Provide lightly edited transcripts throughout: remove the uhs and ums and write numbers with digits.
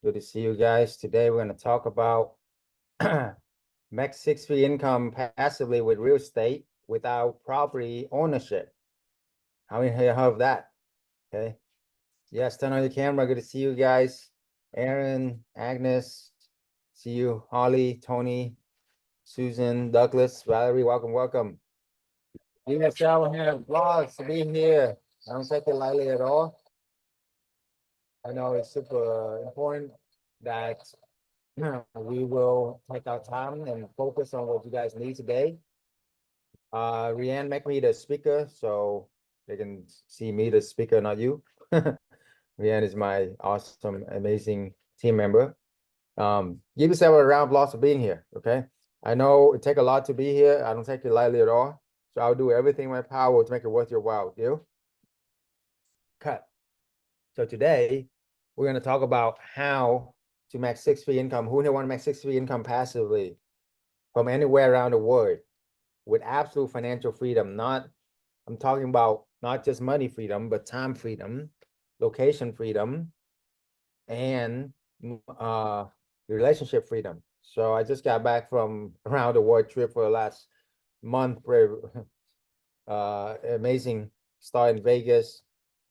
Good to see you guys. Today we're going to talk about max six-figure income passively with real estate without property ownership. How many here have that? Okay. Yes, turn on your camera. Good to see you guys. Aaron, Agnes, see you. Holly, Tony, Susan, Douglas, Valerie, welcome. You guys shower here, vlogs to be here. I don't take it lightly at all. I know it's super important that we will take our time and focus on what you guys need today. Rianne, make me the speaker so they can see me, the speaker, not you. Rianne is my awesome, amazing team member. Give yourself a round of applause for being here, okay? I know it takes a lot to be here. I don't take it lightly at all. So I'll do everything in my power to make it worth your while, deal? Cut. So today, we're going to talk about how to make six-figure income. Who want to make six-figure income passively from anywhere around the world with absolute financial freedom? I'm talking about not just money freedom, but time freedom, location freedom, and relationship freedom. So I just got back from around the world trip for the last month. Amazing start in Vegas.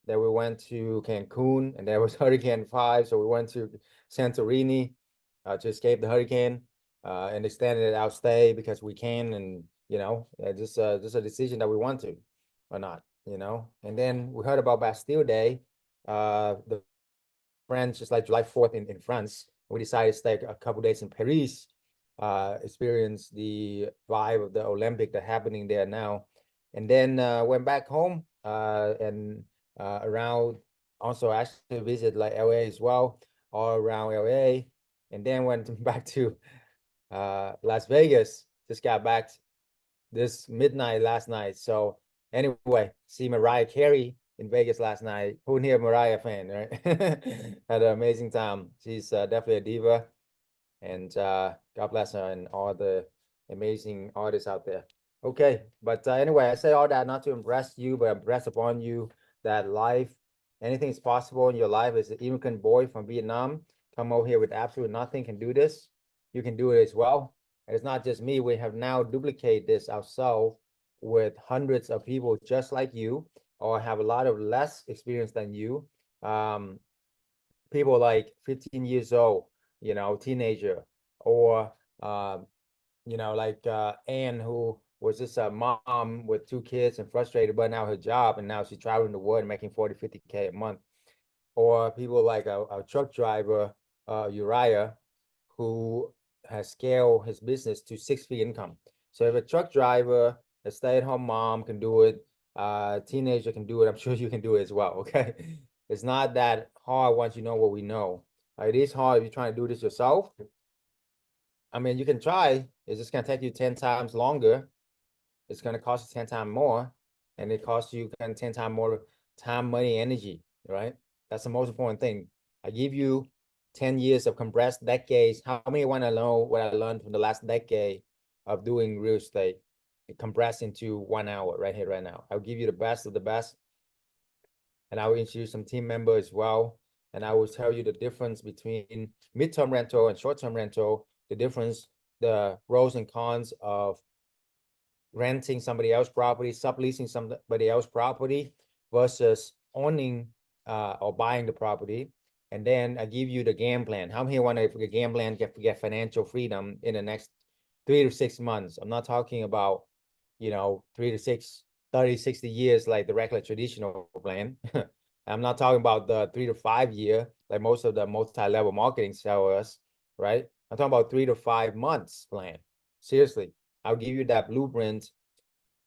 Then we went to Cancun, and there was Hurricane 5, so we went to Santorini to escape the hurricane and extended our stay because we can, and just a decision that we want to or not, And then we heard about Bastille Day, the French, just like July 4th in France. We decided to stay a couple days in Paris, experience the vibe of the Olympic that's happening there now, and then went back home and around, also actually visit like LA as well, all around LA, and then went back to Las Vegas. Just got back this midnight last night. So anyway, see Mariah Carey in Vegas last night. Who here Mariah fan, right? Had an amazing time. She's definitely a diva, and God bless her and all the amazing artists out there. Okay, but anyway, I say all that not to impress you, but impress upon you that anything is possible in your life. As an immigrant boy from Vietnam, come over here with absolutely nothing, can do this. You can do it as well. And it's not just me. We have now duplicated this ourselves with hundreds of people just like you, or have a lot of less experience than you. People like 15 years old, teenager, or like Anne, who was just a mom with 2 kids and frustrated about now her job, and now she's traveling the world and making 40, 50K a month. Or people like a truck driver, Uriah, who has scaled his business to six-figure income. So if a truck driver, a stay-at-home mom can do it, teenager can do it, I'm sure you can do it as well, okay? It's not that hard once you know what we know. It is hard if you're trying to do this yourself. I mean, you can try. It's just going to take you 10 times longer. It's going to cost you 10 times more. And it costs you 10 times more time, money, energy, right? That's the most important thing. I give you 10 years of compressed decades. How many want to know what I learned from the last decade of doing real estate? Compressed into 1 hour right here, right now. I'll give you the best of the best. And I will introduce some team members as well. And I will tell you the difference between midterm rental and short-term rental, the difference, the pros and cons of renting somebody else's property, subleasing somebody else's property versus owning or buying the property. And then I give you the game plan. How many want to game plan get financial freedom in the next 3 to 6 months? I'm not talking about, 3 to 6, 30, 60 years like the regular traditional plan. I'm not talking about the 3 to 5 year, like most of the multi-level marketing sell us, right? I'm talking about 3 to 5 months plan. Seriously, I'll give you that blueprint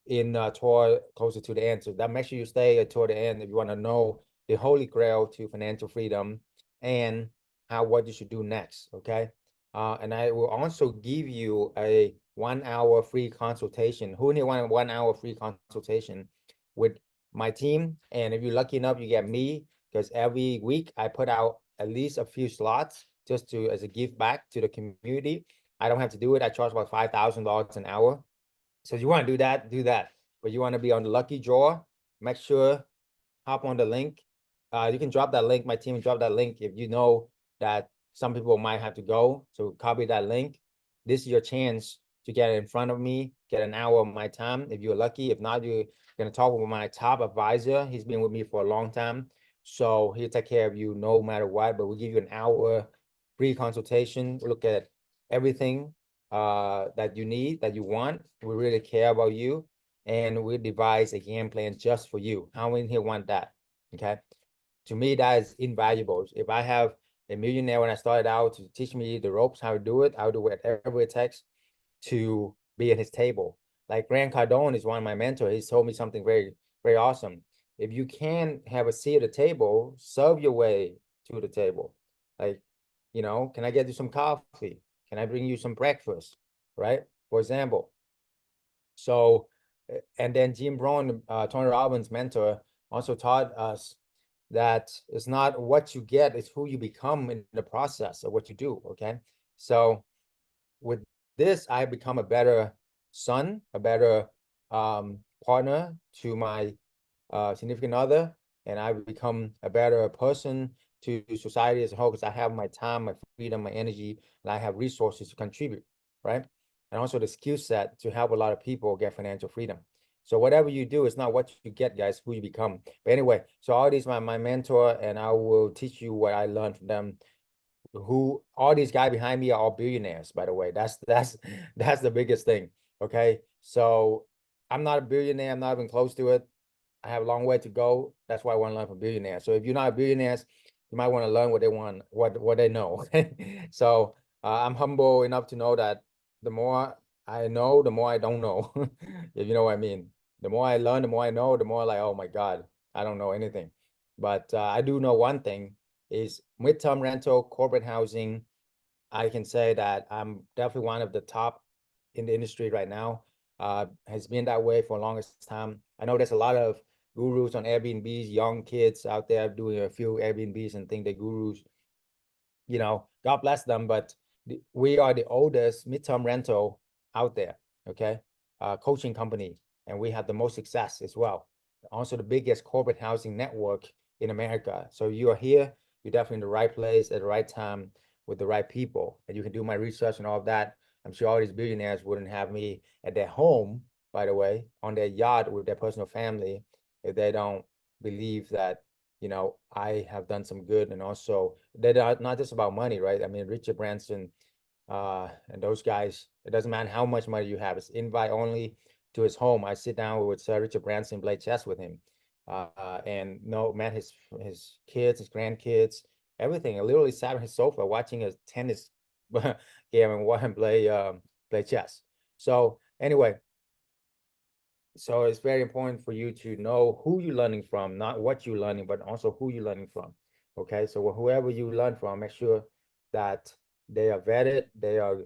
in toward closer to the end. So that make sure you stay toward the end if you want to know the holy grail to financial freedom and what you should do next. Okay. And I will also give you a 1 hour free consultation. Who need 1 hour free consultation with my team? And if you're lucky enough, you get me, because every week I put out at least a few slots just as a give back to the community. I don't have to do it. I charge about $5,000 an hour. So if you want to do that. But you want to be on the lucky draw, make sure hop on the link. You can drop that link. My team drop that link if you know that some people might have to go. So copy that link. This is your chance to get in front of me, get an hour of my time if you're lucky. If not, you're going to talk with my top advisor. He's been with me for a long time. So he'll take care of you no matter what, but we'll give you an hour free consultation. Look at everything that you need, that you want. We really care about you. And we devise a game plan just for you. How many here want that? Okay. To me, that is invaluable. If I have a millionaire when I started out to teach me the ropes, how to do it, I'll do whatever it takes to be at his table. Like Grant Cardone is one of my mentors. He's told me something very, very awesome. If you can have a seat at the table, serve your way to the table. Like, can I get you some coffee? Can I bring you some breakfast? Right? For example. So, and then Jim Brown, Tony Robbins' mentor, also taught us that it's not what you get, it's who you become in the process of what you do. Okay. So with this, I become a better son, a better partner to my significant other, and I become a better person to society as a whole because I have my time, my freedom, my energy, and I have resources to contribute, right? And also the skill set to help a lot of people get financial freedom. So whatever you do, it's not what you get, guys, who you become. But anyway, so all these my mentor, and I will teach you what I learned from them. Who all these guys behind me are all billionaires, by the way. That's the biggest thing. Okay. So I'm not a billionaire, I'm not even close to it. I have a long way to go. That's why I want to learn from billionaires. So if you're not a billionaire, you might want to learn what they want, what they know. So I'm humble enough to know that the more I know, the more I don't know. If you know what I mean. The more I learn, the more I know, the more like, oh my God, I don't know anything. But I do know one thing is midterm rental, corporate housing. I can say that I'm definitely one of the top in the industry right now. Has been that way for the longest time. I know there's a lot of gurus on Airbnbs, young kids out there doing a few Airbnbs and think they're gurus. God bless them, but we are the oldest midterm rental out there, okay? Coaching company, and we have the most success as well. Also the biggest corporate housing network in America. So you are here, you're definitely in the right place at the right time with the right people, and you can do my research and all of that. I'm sure all these billionaires wouldn't have me at their home, by the way, on their yacht with their personal family if they don't believe that I have done some good. And also they're not just about money, right? I mean, Richard Branson and those guys, it doesn't matter how much money you have, it's invite only to his home. I sit down with Sir Richard Branson, play chess with him, and met his kids, his grandkids, everything. I literally sat on his sofa watching a tennis game and watch him play chess. So anyway, so it's very important for you to know who you're learning from, not what you're learning, but also who you're learning from. Okay, so whoever you learn from, make sure that they are vetted, they are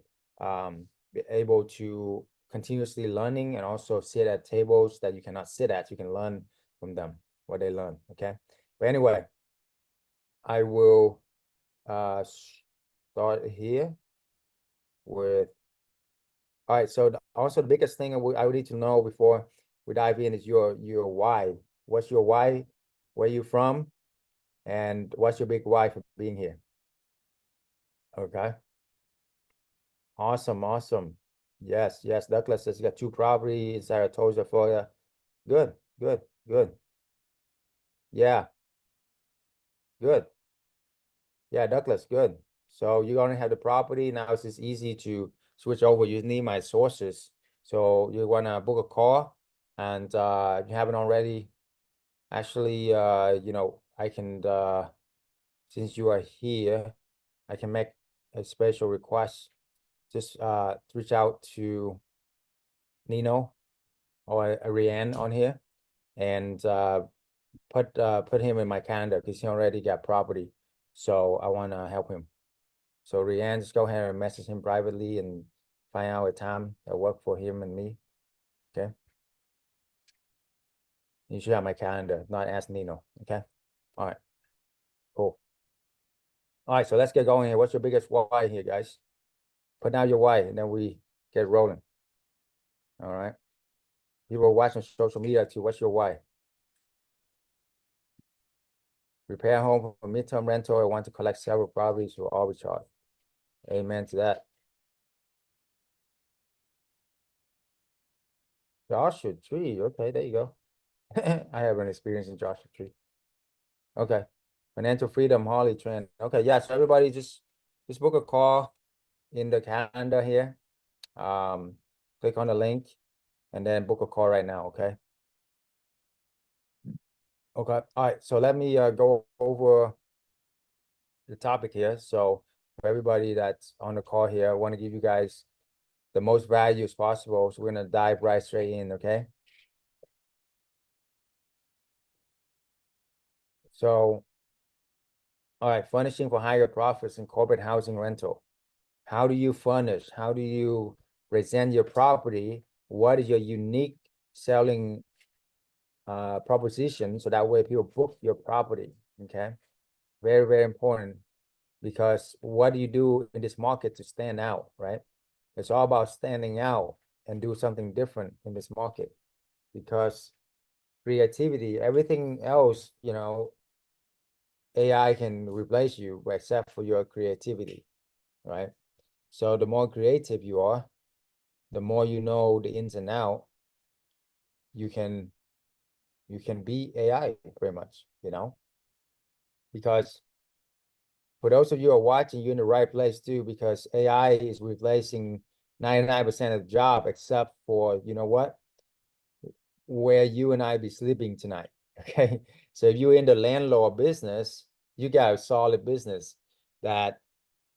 able to continuously learning, and also sit at tables that you cannot sit at. You can learn from them what they learn. Okay, but anyway, I will start here with. All right, so also the biggest thing I would need to know before we dive in is your why. What's your why? Where you from? And what's your big why for being here? Okay. Awesome, awesome. Yes, yes. Douglas says you got two property in Saratoga, Florida. Good, good, good. Yeah, good. Yeah, Douglas, good. So you're gonna have the property. Now it's just easy to switch over. You need my sources. So you wanna book a call, and if you haven't already, actually, I can since you are here, I can make a special request. Just reach out to Nino or Rianne on here, and put him in my calendar because he already got property. So I want to help him. So Rianne, just go ahead and message him privately and find out a time that work for him and me. Okay. You should have my calendar, not ask Nino. Okay. All right. Cool. All right. So let's get going here. What's your biggest why here, guys? Put down your why, and then we get rolling. All right. People watching social media too. What's your why? Repair a home for midterm rental or want to collect several properties for arbitrage. Amen to that. Joshua Tree. Okay, there you go. I have an experience in Joshua Tree. Okay. Financial freedom, Harley Trend. Okay, yeah. So everybody just book a call in the calendar here. Click on the link and then book a call right now. Okay. Okay. All right. So let me go over the topic here. So for everybody that's on the call here, I want to give you guys the most value as possible. So we're gonna dive right straight in. Okay. So, all right, furnishing for higher profits in corporate housing rental. How do you furnish? How do you present your property? What is your unique selling proposition? So that way people book your property. Okay. Very, very important because what do you do in this market to stand out, right? It's all about standing out and do something different in this market because creativity, everything else, AI can replace you except for your creativity, right? So the more creative you are, the more you know the ins and out, you can beat AI pretty much, because for those of you who are watching, you're in the right place too, because AI is replacing 99% of the job except for, you know what, where you and I be sleeping tonight. Okay. So if you're in the landlord business, you got a solid business that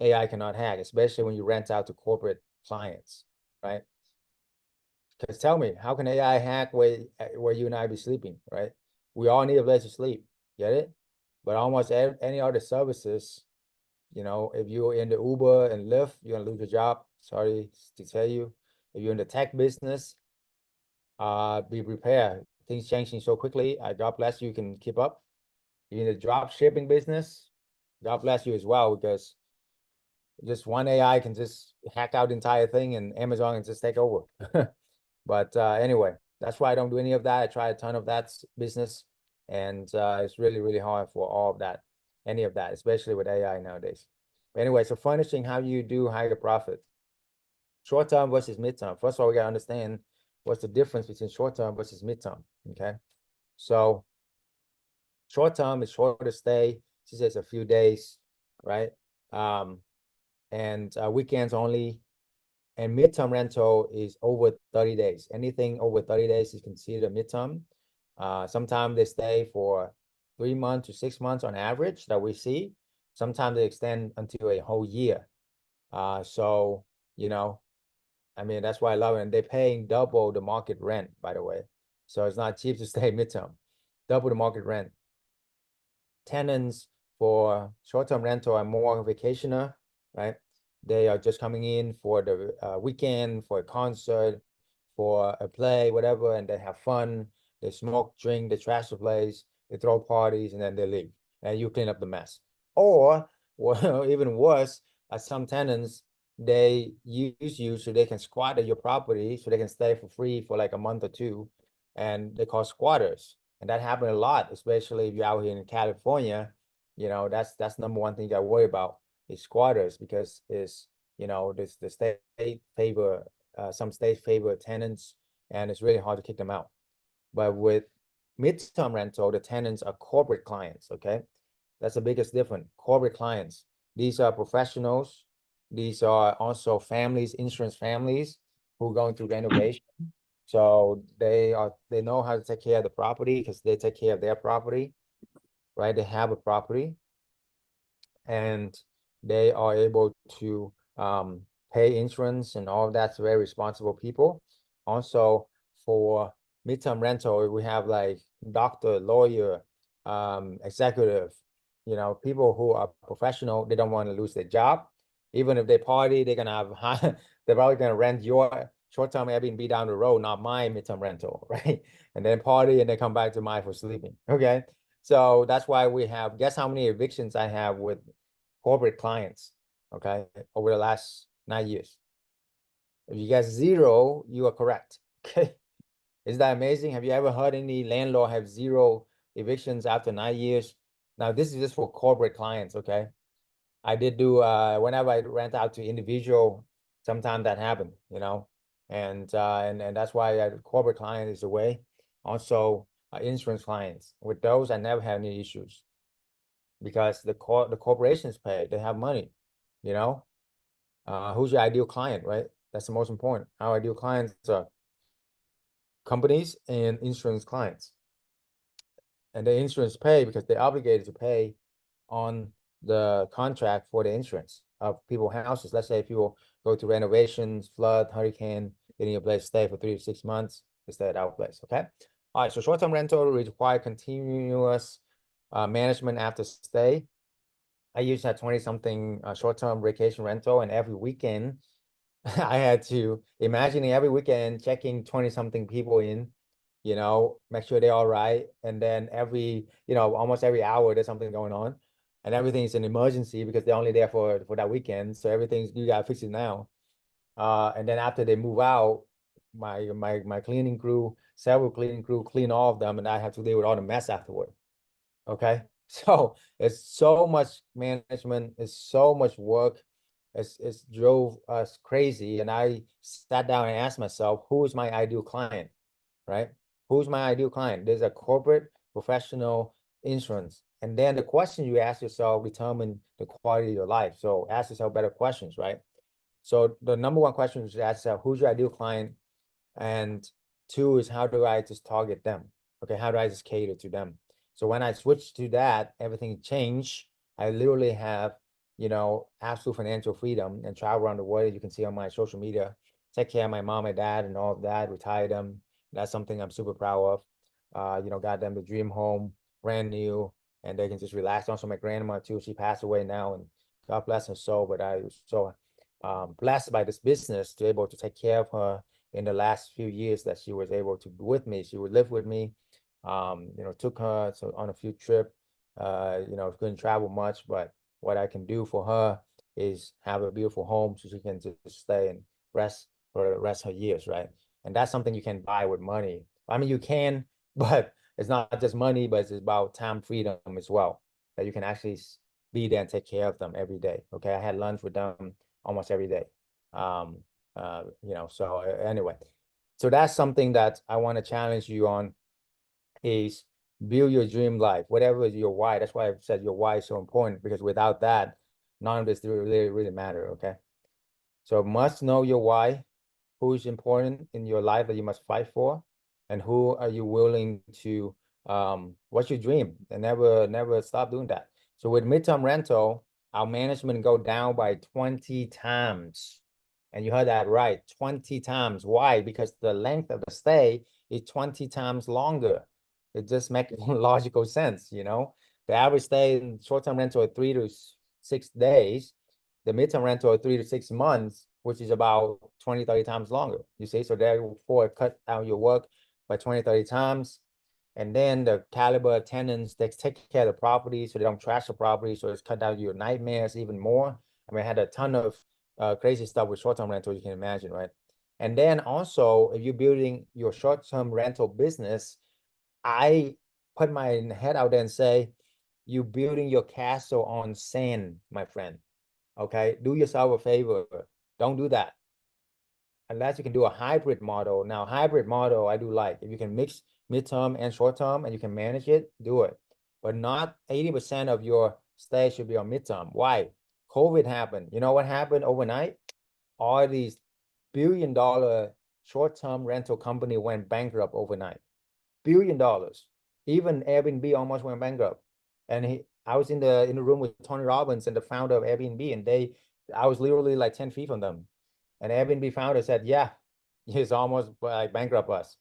AI cannot hack, especially when you rent out to corporate clients, right? Because tell me, how can AI hack where you and I be sleeping, right? We all need a place to sleep, get it? But almost any other services, if you're in the Uber and Lyft, you're gonna lose your job. Sorry to tell you. If you're in the tech business, be prepared. Things changing so quickly. God bless you can keep up. You're in the drop shipping business, God bless you as well, because just one AI can just hack out the entire thing and Amazon can just take over. But anyway, that's why I don't do any of that. I try a ton of that business, and it's really, really hard for all of that, any of that, especially with AI nowadays. Anyway, so furnishing, how you do higher profit. Short term versus midterm. First of all, we gotta understand what's the difference between short term versus midterm. Okay. So short term is shorter stay. She says a few days, right? And weekends only. And midterm rental is over 30 days. Anything over 30 days is considered a midterm. Sometimes they stay for 3 months to 6 months on average that we see. Sometimes they extend until a whole year. So, you know, I mean, that's why I love it. And they're paying double the market rent, by the way. So it's not cheap to stay midterm. Double the market rent. Tenants for short-term rental are more vacationer, right? They are just coming in for the weekend, for a concert, for a play, whatever, and they have fun. They smoke, drink, they trash the place, they throw parties, and then they leave, and you clean up the mess. Or, well, even worse, some tenants, they use you so they can squat at your property, so they can stay for free for like a month or two, and they call squatters. And that happened a lot, especially if you're out here in California. That's number one thing you got to worry about is squatters, because the state favor some states favor tenants, and it's really hard to kick them out. But with midterm rental, the tenants are corporate clients. Okay, that's the biggest difference. Corporate clients. These are professionals. These are also families, insurance families who are going through renovation. So they know how to take care of the property because they take care of their property, right? They have a property, and they are able to pay insurance and all of that's very responsible people. Also, for midterm rental, we have like doctor, lawyer, executive, people who are professional. They don't want to lose their job. Even if they party, they're gonna have high, they're probably gonna rent your short-term Airbnb down the road, not my midterm rental, right? And then party and then come back to mine for sleeping. Okay. So that's why we have, guess how many evictions I have with corporate clients, okay, over the last 9 years. If you guess zero, you are correct. Okay. Is that amazing? Have you ever heard any landlord have zero evictions after 9 years? Now, this is just for corporate clients, okay? I did do whenever I rent out to individual, sometimes that happened, you know, and that's why corporate client is the way. Also, insurance clients with those, I never have any issues because the corporations pay, they have money, you know. Who's your ideal client, right? That's the most important. Our ideal clients are companies and insurance clients, and the insurance pay because they're obligated to pay on the contract for the insurance of people's houses. Let's say people go to renovations, flood, hurricane, they need a place to stay for 3 to 6 months, they stay at our place. Okay. All right. So short-term rental require continuous management after stay. I used to have 20 something short-term vacation rental, and every weekend I had to imagine every weekend checking 20 something people in, you know, make sure they're all right. And then every, you know, almost every hour there's something going on and everything's an emergency because they're only there for that weekend. So everything's, you gotta fix it now. And then after they move out, my cleaning crew, several cleaning crew clean all of them, and I have to deal with all the mess afterward. Okay. So it's so much management, it's so much work. It's drove us crazy. And I sat down and asked myself, who is my ideal client? Right? Who's my ideal client? There's a corporate professional insurance. And then the question you ask yourself determine the quality of your life. So ask yourself better questions, right? So the number one question is to ask yourself, who's your ideal client? And two is how do I just target them? Okay, how do I just cater to them? So when I switched to that, everything changed. I literally have, you know, absolute financial freedom and travel around the world. You can see on my social media, take care of my mom and dad and all of that, retire them. That's something I'm super proud of. You know, got them the dream home, brand new, and they can just relax. Also, my grandma too, she passed away now, and God bless her soul. But I was so blessed by this business to able to take care of her in the last few years that she was able to be with me. She would live with me. You know, took her on a few trip. You know, couldn't travel much, but what I can do for her is have a beautiful home so she can just stay and rest for the rest of her years, right? And that's something you can buy with money. I mean, you can, but it's not just money, but it's about time freedom as well, that you can actually be there and take care of them every day. Okay, I had lunch with them almost every day. Um, you know, so anyway, so that's something that I want to challenge you on is build your dream life, whatever is your why. That's why I said your why is so important because without that, none of this really matter. Okay. So must know your why, who is important in your life that you must fight for, and who are you willing to what's your dream? And never stop doing that. So with midterm rental, our management go down by 20 times. And you heard that right, 20 times. Why? Because the length of the stay is 20 times longer. It just makes logical sense, you know. The average stay in short-term rental is 3 to 6 days. The midterm rental is 3 to 6 months, which is about 20, 30 times longer. You see, so therefore cut down your work by 20, 30 times. And then the caliber of tenants, they take care of the property so they don't trash the property. So it's cut down your nightmares even more. I mean, I had a ton of crazy stuff with short-term rental, you can imagine, right? And then also, if you're building your short-term rental business, I put my head out there and say, you're building your castle on sand, my friend. Okay, do yourself a favor. Don't do that unless you can do a hybrid model. Now, hybrid model, I do like if you can mix midterm and short term and you can manage it, do it. But not 80% of your stay should be on midterm. Why? COVID happened. You know what happened overnight? All these billion-dollar short-term rental company went bankrupt overnight. $1 billion. Even Airbnb almost went bankrupt. And I was in the room with Tony Robbins and the founder of Airbnb, and I was literally like 10 feet from them. And Airbnb founder said, yeah, he's almost like bankrupt us.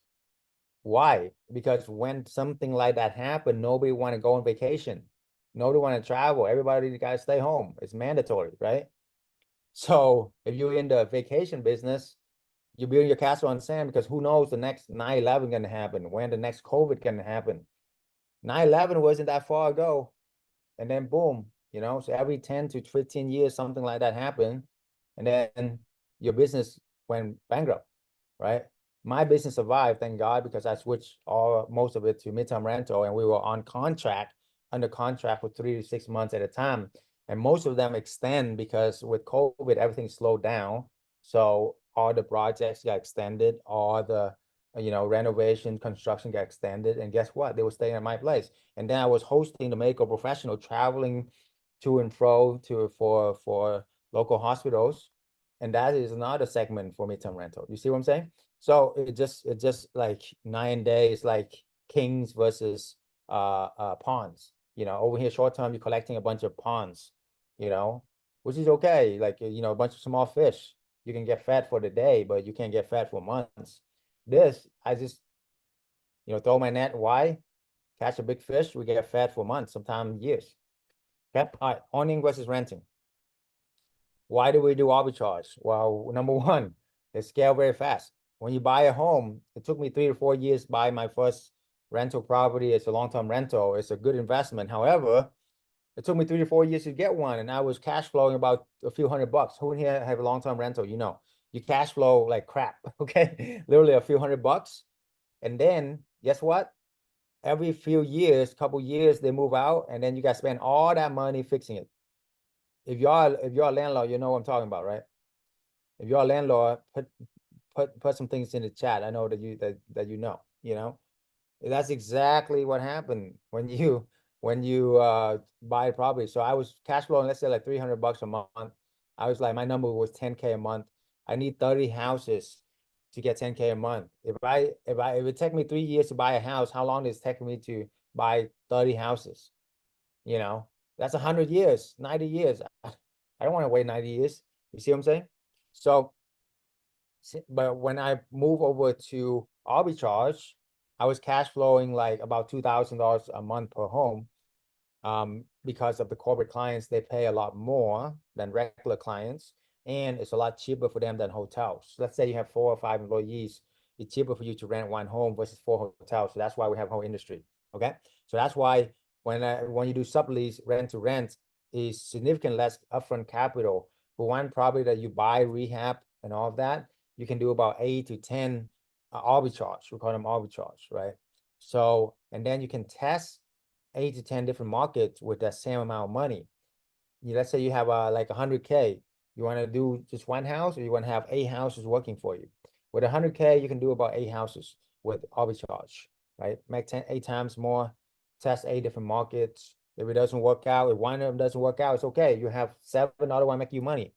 Why? Because when something like that happened, nobody want to go on vacation. Nobody want to travel. Everybody got to stay home. It's mandatory, right? So if you're in the vacation business, you build your castle on sand because who knows the next 9/11 gonna happen, when the next COVID can happen. 9/11 wasn't that far ago. And then boom, you know, so every 10 to 15 years, something like that happened. And then your business went bankrupt, right? My business survived, thank God, because I switched most of it to midterm rental and we were on contract under contract for 3 to 6 months at a time. And most of them extend because with COVID, everything slowed down. So all the projects got extended, all the renovation, construction got extended. And guess what? They were staying at my place. And then I was hosting the medical professional traveling to and fro for local hospitals. And that is another segment for midterm rental. You see what I'm saying? So it just like 9 days, like kings versus pawns. Over here short term, you're collecting a bunch of pawns, you know, which is okay. Like a bunch of small fish. You can get fed for the day, but you can't get fed for months. This, I just, throw my net. Why? Catch a big fish, we get fed for months, sometimes years. Okay. All right. Owning versus renting. Why do we do arbitrage? Well, number one, they scale very fast. When you buy a home, it took me 3 to 4 years to buy my first rental property. It's a long-term rental. It's a good investment. However, it took me 3 to 4 years to get one, and I was cash flowing about a few $100. Who in here have a long-term rental? You cash flow like crap, okay? Literally a few $100. And then guess what? Every few years, couple years, they move out, and then you got to spend all that money fixing it. If you're a landlord, you know what I'm talking about, right? If you're a landlord, put some things in the chat. I know that you know. That's exactly what happened when you buy a property. So I was cash flowing, let's say like $300 a month. I was like, my number was 10K a month. I need 30 houses to get 10K a month. If it take me 3 years to buy a house, how long does it take me to buy 30 houses? That's 100 years, 90 years. I don't want to wait 90 years. You see what I'm saying? So, but when I move over to arbitrage, I was cash flowing like about $2,000 a month per home. Because of the corporate clients, they pay a lot more than regular clients, and it's a lot cheaper for them than hotels. Let's say you have 4 or 5 employees, it's cheaper for you to rent one home versus 4 hotels. So that's why we have whole industry. Okay, so that's why when you do sublease, rent to rent is significant less upfront capital. For one property that you buy, rehab, and all of that, you can do about 8 to 10 arbitrage. We call them arbitrage, right? So, and then you can test 8 to 10 different markets with that same amount of money. Let's say you have like 100K. You want to do just one house, or you want to have 8 houses working for you. With 100K, you can do about 8 houses with arbitrage, right? Make 8 times more, test 8 different markets. If it doesn't work out, if one of them doesn't work out, it's okay. You have 7 other ones make you money.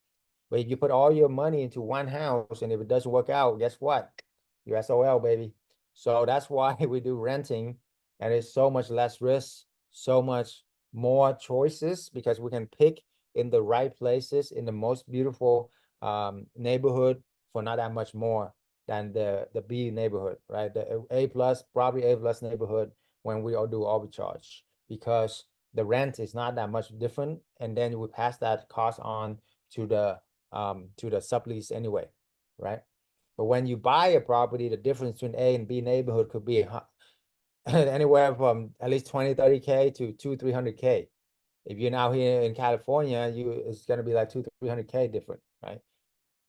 But if you put all your money into one house, and if it doesn't work out, guess what? You're SOL, baby. So that's why we do renting, and it's so much less risk, so much more choices, because we can pick in the right places in the most beautiful neighborhood for not that much more than the B neighborhood, right? The A plus, probably A plus neighborhood when we all do arbitrage, because the rent is not that much different, and then we pass that cost on to the sublease anyway, right? But when you buy a property, the difference between A and B neighborhood could be anywhere from at least 20, 30K to 200, 300K. If you're now here in California, it's going to be like 200, 300K different, right?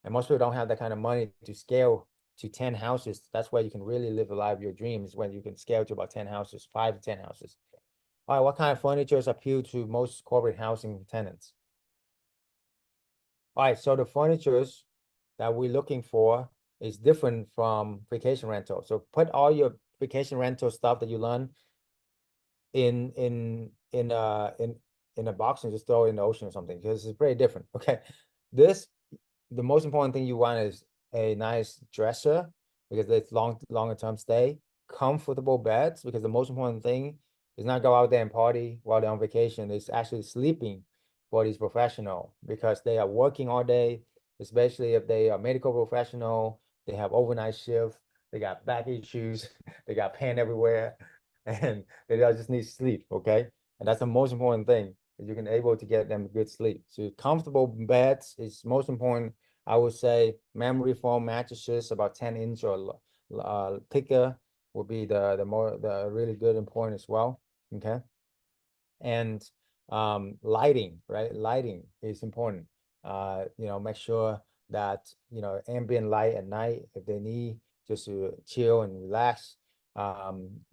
And most people don't have that kind of money to scale to 10 houses. That's where you can really live the life of your dreams, when you can scale to about 10 houses, 5 to 10 houses. All right, what kind of furniture appeal to most corporate housing tenants? All right, so the furnitures that we're looking for is different from vacation rental. So put all your vacation rental stuff that you learn in in a box and just throw it in the ocean or something, because it's pretty different. Okay, the most important thing you want is a nice dresser, because it's longer term stay. Comfortable beds, because the most important thing is not go out there and party while they're on vacation. It's actually sleeping for these professional, because they are working all day, especially if they are medical professional. They have overnight shift. They got back issues. They got pain everywhere, and they just need sleep. Okay, and that's the most important thing, is you can able to get them good sleep. So comfortable beds is most important. I would say memory foam mattresses about 10 inch or thicker would be the really good and important as well. Okay, and lighting, right? Lighting is important. Make sure that ambient light at night if they need, just to chill and relax.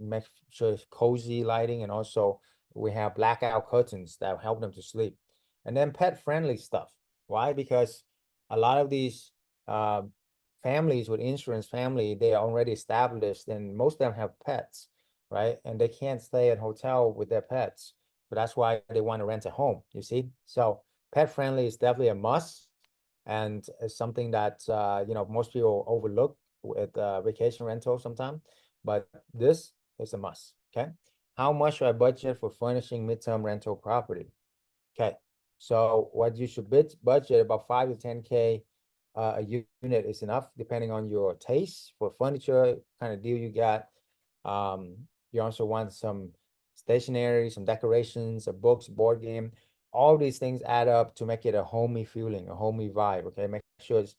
Make sure it's cozy lighting, and also we have blackout curtains that help them to sleep. And then pet friendly stuff. Why? Because a lot of these uh, families with insurance family, they are already established and most of them have pets, right? And they can't stay at hotel with their pets. So that's why they want to rent a home, you see? So pet friendly is definitely a must. And it's something that, most people overlook with vacation rental sometimes, but this is a must, okay? How much should I budget for furnishing midterm rental property? Okay, so what you should budget about 5 to 10K a unit is enough, depending on your taste for furniture, kind of deal you got. You also want some stationery, some decorations, a books, board game. All these things add up to make it a homey feeling, a homey vibe. Okay, make sure it's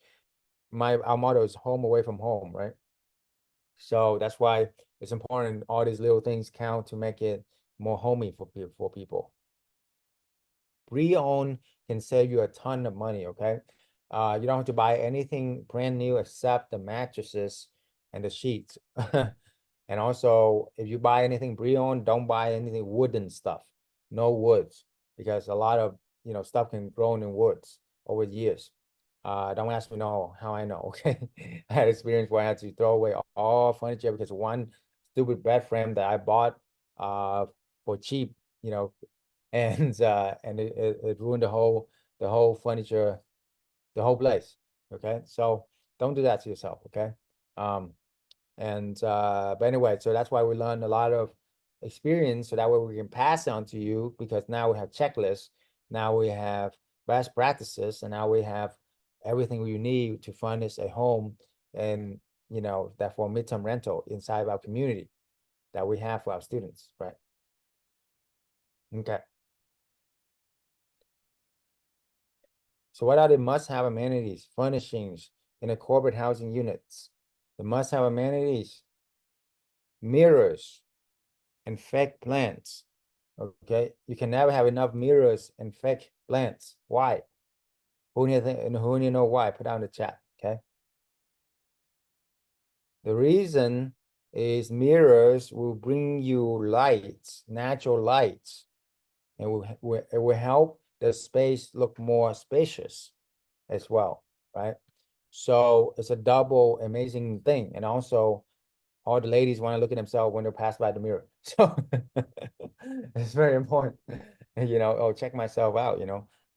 our motto is home away from home, right? So that's why it's important. All these little things count to make it more homey for people. Pre-owned can save you a ton of money, okay? You don't have to buy anything brand new except the mattresses and the sheets. And also, if you buy anything pre-owned, don't buy anything wooden stuff. No woods, because a lot of stuff can grow in woods over years. Don't ask me how I know, okay? I had experience where I had to throw away all furniture because one stupid bed frame that I bought for cheap, you know, and it ruined the whole furniture, the whole place. Okay, so don't do that to yourself. Okay, um, and but anyway, so that's why we learned a lot of experience, so that way we can pass on to you because now we have checklists, now we have best practices, and now we have everything we need to furnish a home and that for midterm rental inside our community that we have for our students, right? Okay. So what are the must-have amenities, furnishings in a corporate housing units? The must-have amenities, mirrors and fake plants. Okay, you can never have enough mirrors and fake plants. Why? Who know why? Put down the chat. Okay. The reason is mirrors will bring you lights, natural lights, and it will help the space look more spacious as well, right? So it's a double amazing thing. And also all the ladies want to look at themselves when they pass by the mirror. So it's very important. Oh, check myself out,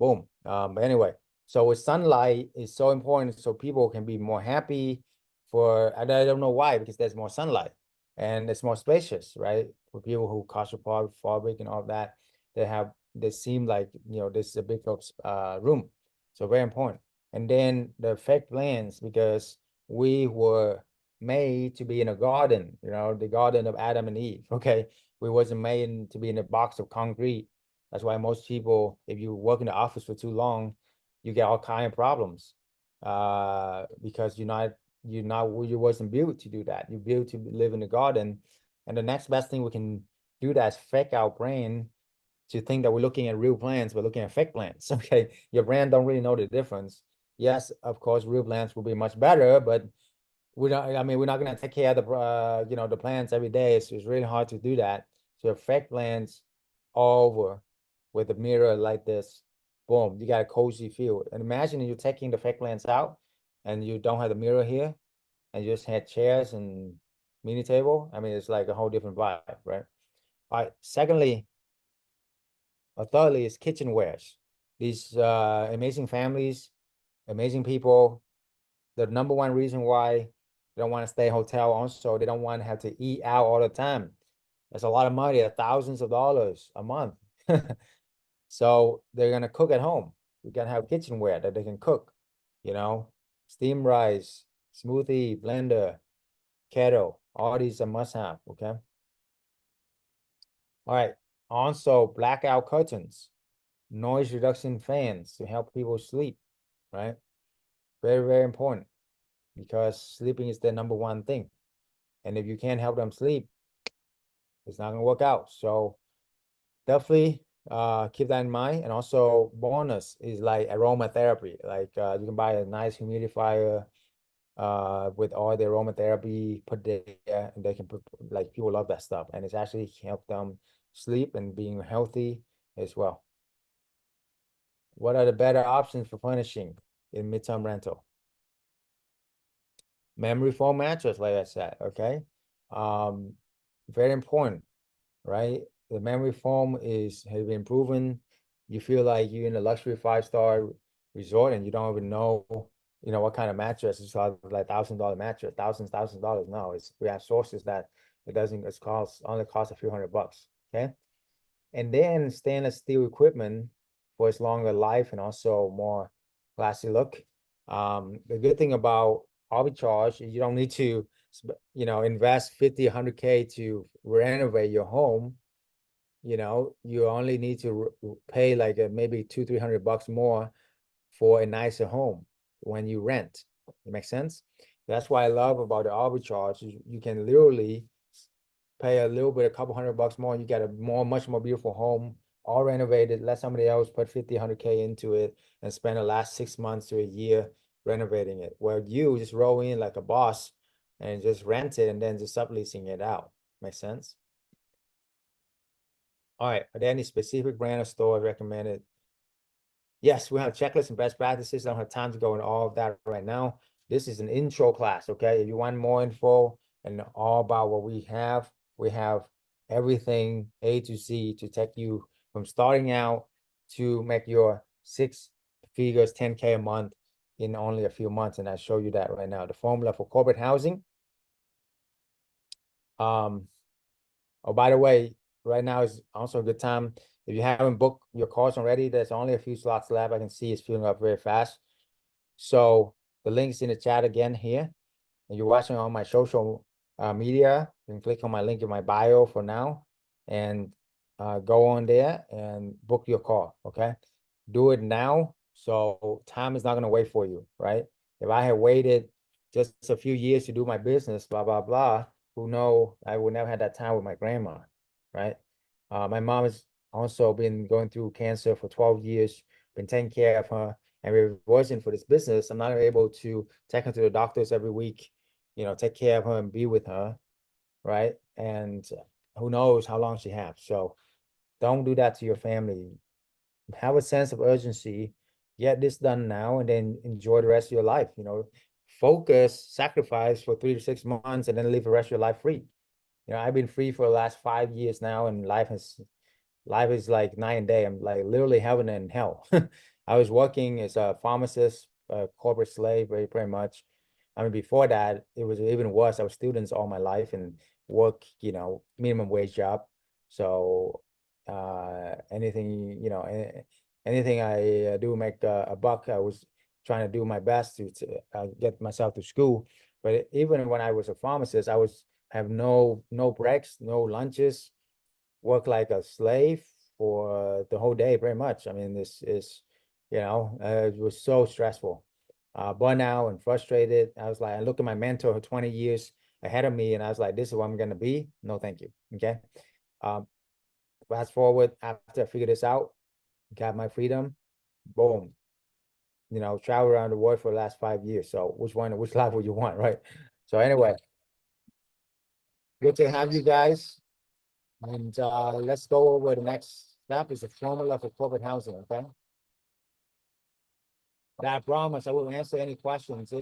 boom. But anyway, so with sunlight is so important so people can be more happy I don't know why, because there's more sunlight and it's more spacious, right? For people who claustrophobic and all that, they seem like, this is a big room. So very important. And then the fake plants, because we were made to be in a garden, the garden of Adam and Eve. Okay. We wasn't made to be in a box of concrete. That's why most people, if you work in the office for too long, you get all kind of problems. Because you wasn't built to do that. You're built to live in the garden. And the next best thing we can do that is fake our brain to think that we're looking at real plants, but looking at fake plants. Okay. Your brain don't really know the difference. Yes, of course, real plants will be much better, but we're not going to take care of the plants every day. So it's really hard to do that. So fake plants over with a mirror like this, boom, you got a cozy feel. And imagine you're taking the fake plants out and you don't have the mirror here and you just had chairs and mini table. I mean, it's like a whole different vibe, right? All right. Secondly, or thirdly is kitchenwares. These amazing families, amazing people, the number one reason why they don't want to stay in hotel. Also, they don't want to have to eat out all the time. That's a lot of money, thousands of dollars a month. So they're gonna cook at home. You can have kitchenware that they can cook, you know, steam rice, smoothie, blender, kettle. All these are must have. Okay. All right. Also, blackout curtains, noise reduction fans to help people sleep. Right. Very, very important because sleeping is the number one thing. And if you can't help them sleep, it's not gonna work out. So definitely keep that in mind. And also bonus is like aromatherapy. Like you can buy a nice humidifier with all the aromatherapy put there, and they can put, like, people love that stuff, and it's actually helped them sleep and being healthy as well. What are the better options for furnishing in midterm rental? Memory foam mattress, like I said, okay? Um, Very important, right? The memory foam has been proven. You feel like you're in a luxury 5-star resort and you don't even know, what kind of mattress. It's like $1,000 mattress, thousands of dollars. No, we have sources that it doesn't, only costs a few $100, okay? And then stainless steel equipment for its longer life and also more classy look. The good thing about arbitrage is you don't need to, invest 50, 100K to renovate your home. You only need to pay like maybe 200-300 bucks more for a nicer home when you rent. It makes sense. That's why I love about the arbitrage. You can literally pay a little bit, a couple $100 more, and you get a much more beautiful home, all renovated. Let somebody else put 50, 100K into it and spend the last 6 months to a year renovating it. Where you just roll in like a boss and just rent it and then just subleasing it out. Makes sense? All right. Are there any specific brand or stores recommended? Yes, we have checklists and best practices. I don't have time to go into all of that right now. This is an intro class, okay? If you want more info and all about what we have everything A to Z to take you from starting out to make your 6 figures, 10K a month in only a few months. And I show you that right now. The formula for corporate housing. Oh, by the way, right now is also a good time. If you haven't booked your course already, there's only a few slots left. I can see it's filling up very fast. So the link's in the chat again here. And you're watching on my social media. You can click on my link in my bio for now and go on there and book your call, okay? Do it now. So time is not going to wait for you, right? If I had waited just a few years to do my business, blah, blah, blah, who know, I would never had that time with my grandma, right? My mom has also been going through cancer for 12 years, been taking care of her. And if it wasn't for this business, I'm not able to take her to the doctors every week, take care of her and be with her, right? And who knows how long she has. So don't do that to your family. Have a sense of urgency, get this done now, and then enjoy the rest of your life. Focus, sacrifice for 3 to 6 months, and then live the rest of your life free. I've been free for the last 5 years now, and life is like night and day. I'm like literally heaven and hell. I was working as a pharmacist, a corporate slave, very much. I mean, before that, it was even worse. I was students all my life and work, minimum wage job. So anything, anything I do make a buck, I was trying to do my best to get myself to school. But even when I was a pharmacist, I was have no breaks, no lunches, work like a slave for the whole day, pretty much. I mean, this is, it was so stressful, burnout and frustrated. I was like, I look at my mentor for 20 years ahead of me, and I was like, this is what I'm gonna be. No, thank you. Okay. Um, Fast forward after I figured this out, got my freedom, boom. Travel around the world for the last 5 years. So which life would you want, right? So anyway, good to have you guys. And let's go over the next step is the formula for corporate housing, okay? I promise I will answer any questions.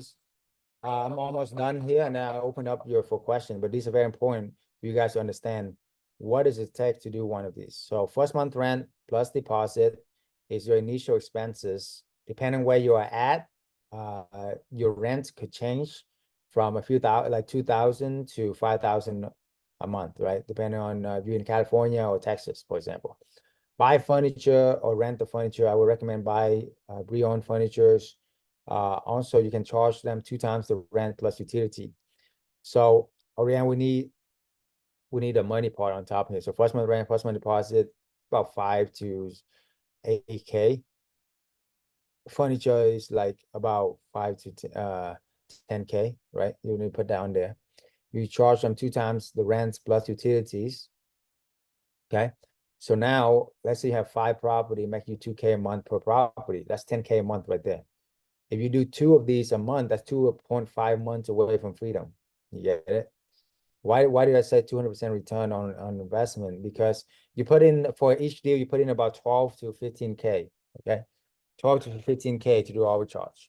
I'm almost done here, and I'll open up your for questions, but these are very important for you guys to understand what does it take to do one of these. So first month rent plus deposit is your initial expenses. Depending where you are at, your rent could change from a few thousand, like 2,000 to 5,000 a month, right? Depending on if you're in California or Texas, for example. Buy furniture or rent the furniture. I would recommend buy pre-owned furnitures. Also, you can charge them 2 times the rent plus utility. So, Oriane, we need a money part on top here. So first month rent, first month deposit, about 5 to 8K. Furniture is like about 5 to 10K, right? You need to put down there. You charge them 2 times the rent plus utilities. Okay. So now let's say you have 5 property, make you 2K a month per property. That's 10K a month right there. If you do 2 of these a month, that's 2.5 months away from freedom. You get it? Why did I say 200% return on investment? Because you put in, for each deal, you put in about 12 to 15K, okay? 12 to 15K to do arbitrage.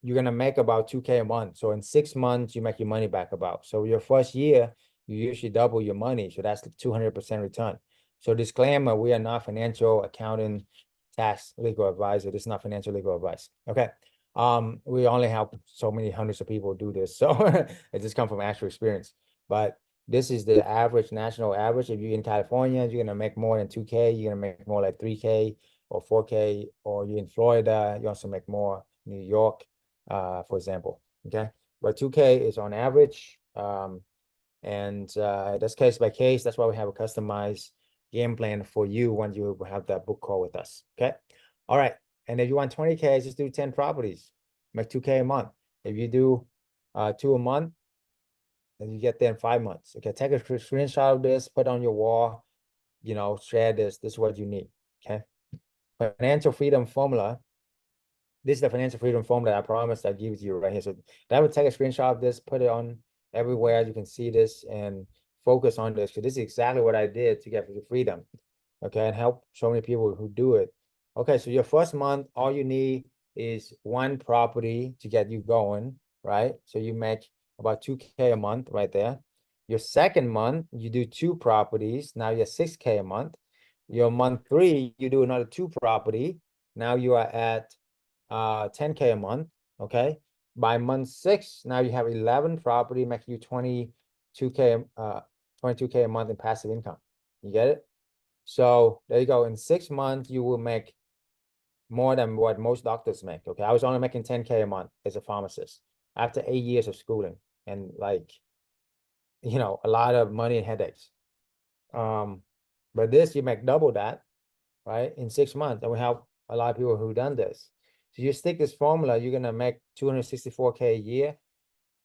You're gonna make about 2K a month. So in 6 months, you make your money back about. So your first year, you usually double your money. So that's 200% return. So disclaimer, we are not financial, accounting, tax, legal advisor. This is not financial legal advice. Okay. We only help so many hundreds of people do this. So it just come from actual experience. But this is the average, national average. If you're in California, you're gonna make more than 2K, you're gonna make more like 3K or 4K, or you're in Florida, you also make more, New York, for example, okay? But 2K is on average, and that's case by case. That's why we have a customized game plan for you when you have that book call with us, okay? All right, and if you want 20K, just do 10 properties, make 2K a month. If you do 2 a month, then you get there in 5 months, okay? Take a screenshot of this, put on your wall, share this. This is what you need, okay? Financial freedom formula. This is the financial freedom formula I promised I give it to you right here. So that would take a screenshot of this, put it on everywhere you can see this, and focus on this, because this is exactly what I did to get the freedom. Okay, and help so many people who do it. Okay, so your first month, all you need is one property to get you going, right? So you make about 2K a month right there. Your second month, you do 2 properties. Now you're 6K a month. Your month 3, you do another 2 property. Now you are at 10K a month. Okay. By month 6, now you have 11 property, making you 22K a month in passive income. You get it? So there you go. In 6 months, you will make more than what most doctors make. Okay. I was only making 10K a month as a pharmacist after 8 years of schooling, and a lot of money and headaches. But this, you make double that, right, in 6 months. And we help a lot of people who done this. So you stick this formula, you're gonna make 264K a year.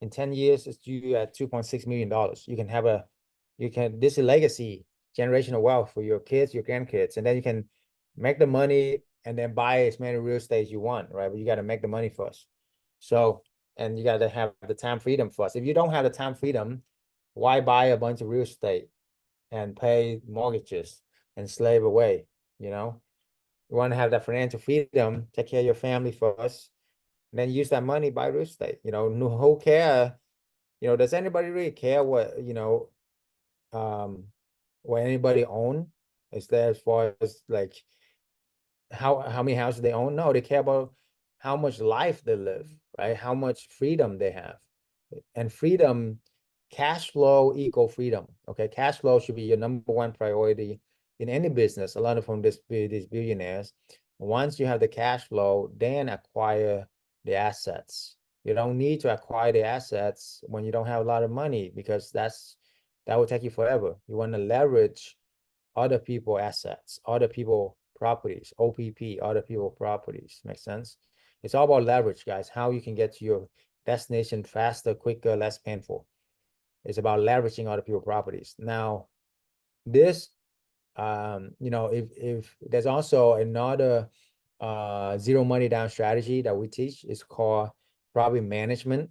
In 10 years, it's due at $2.6 million. This is legacy, generational wealth for your kids, your grandkids. And then you can make the money and then buy as many real estate as you want, right? But you got to make the money first. So, and you got to have the time freedom first. If you don't have the time freedom, why buy a bunch of real estate and pay mortgages and slave away, you know? You want to have that financial freedom, take care of your family first, and then use that money, buy real estate. Who care? Does anybody really care what anybody own? Is there, as far as like how many houses they own? No, they care about how much life they live, right? How much freedom they have. And freedom, cash flow equal freedom. Okay, cash flow should be your number one priority in any business. A lot of them, these billionaires, once you have the cash flow, then acquire the assets. You don't need to acquire the assets when you don't have a lot of money, because that will take you forever. You want to leverage other people assets, other people properties, OPP, other people properties. Make sense? It's all about leverage, guys. How you can get to your destination faster, quicker, less painful. It's about leveraging other people properties. Now, this, if there's also another zero money down strategy that we teach, is called property management.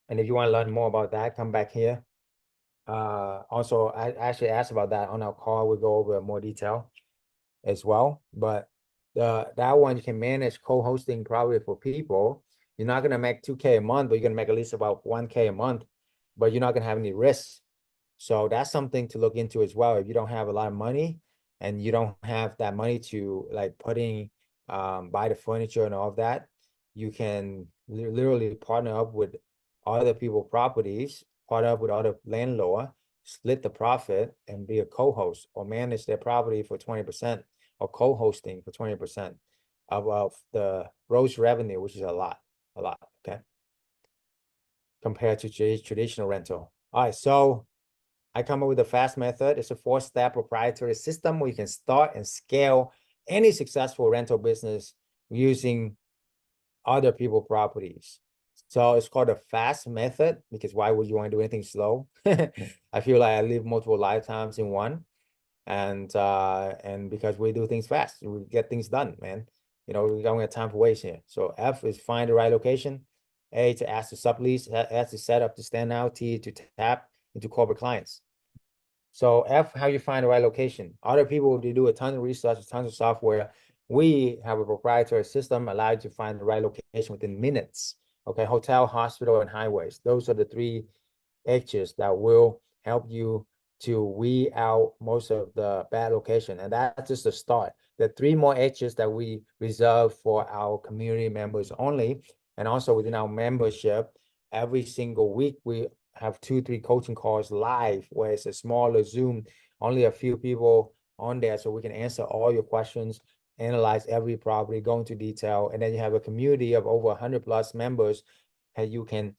And if you want to learn more about that, come back here. Also, I actually asked about that on our call. We'll go over more detail as well. But that one, you can manage co-hosting property for people. You're not gonna make 2K a month, but you're gonna make at least about 1K a month, but you're not gonna have any risks. So that's something to look into as well. If you don't have a lot of money and you don't have that money to like buy the furniture and all of that, you can literally partner up with other people properties, partner up with other landlord, split the profit and be a co-host, or manage their property for 20%, or co-hosting for 20% of the gross revenue, which is a lot, okay? Compared to traditional rental. All right, so I come up with a fast method. It's a 4-step proprietary system where you can start and scale any successful rental business using other people properties. So it's called a fast method, because why would you want to do anything slow? I feel like I live multiple lifetimes in one. And because we do things fast, we get things done, man. We don't have time for waste here. So F is find the right location. A, to ask to sublease, S to set up to stand out, T to tap into corporate clients. So F, how you find the right location. Other people, they do a ton of research, tons of software. We have a proprietary system allow you to find the right location within minutes. Okay, hotel, hospital, and highways. Those are the three H's that will help you to weed out most of the bad location. And that's just the start. The three more H's that we reserve for our community members only. And also within our membership, every single week, we have 2, 3 coaching calls live where it's a smaller Zoom, only a few people on there so we can answer all your questions, analyze every property, go into detail. And then you have a community of over 100 plus members and you can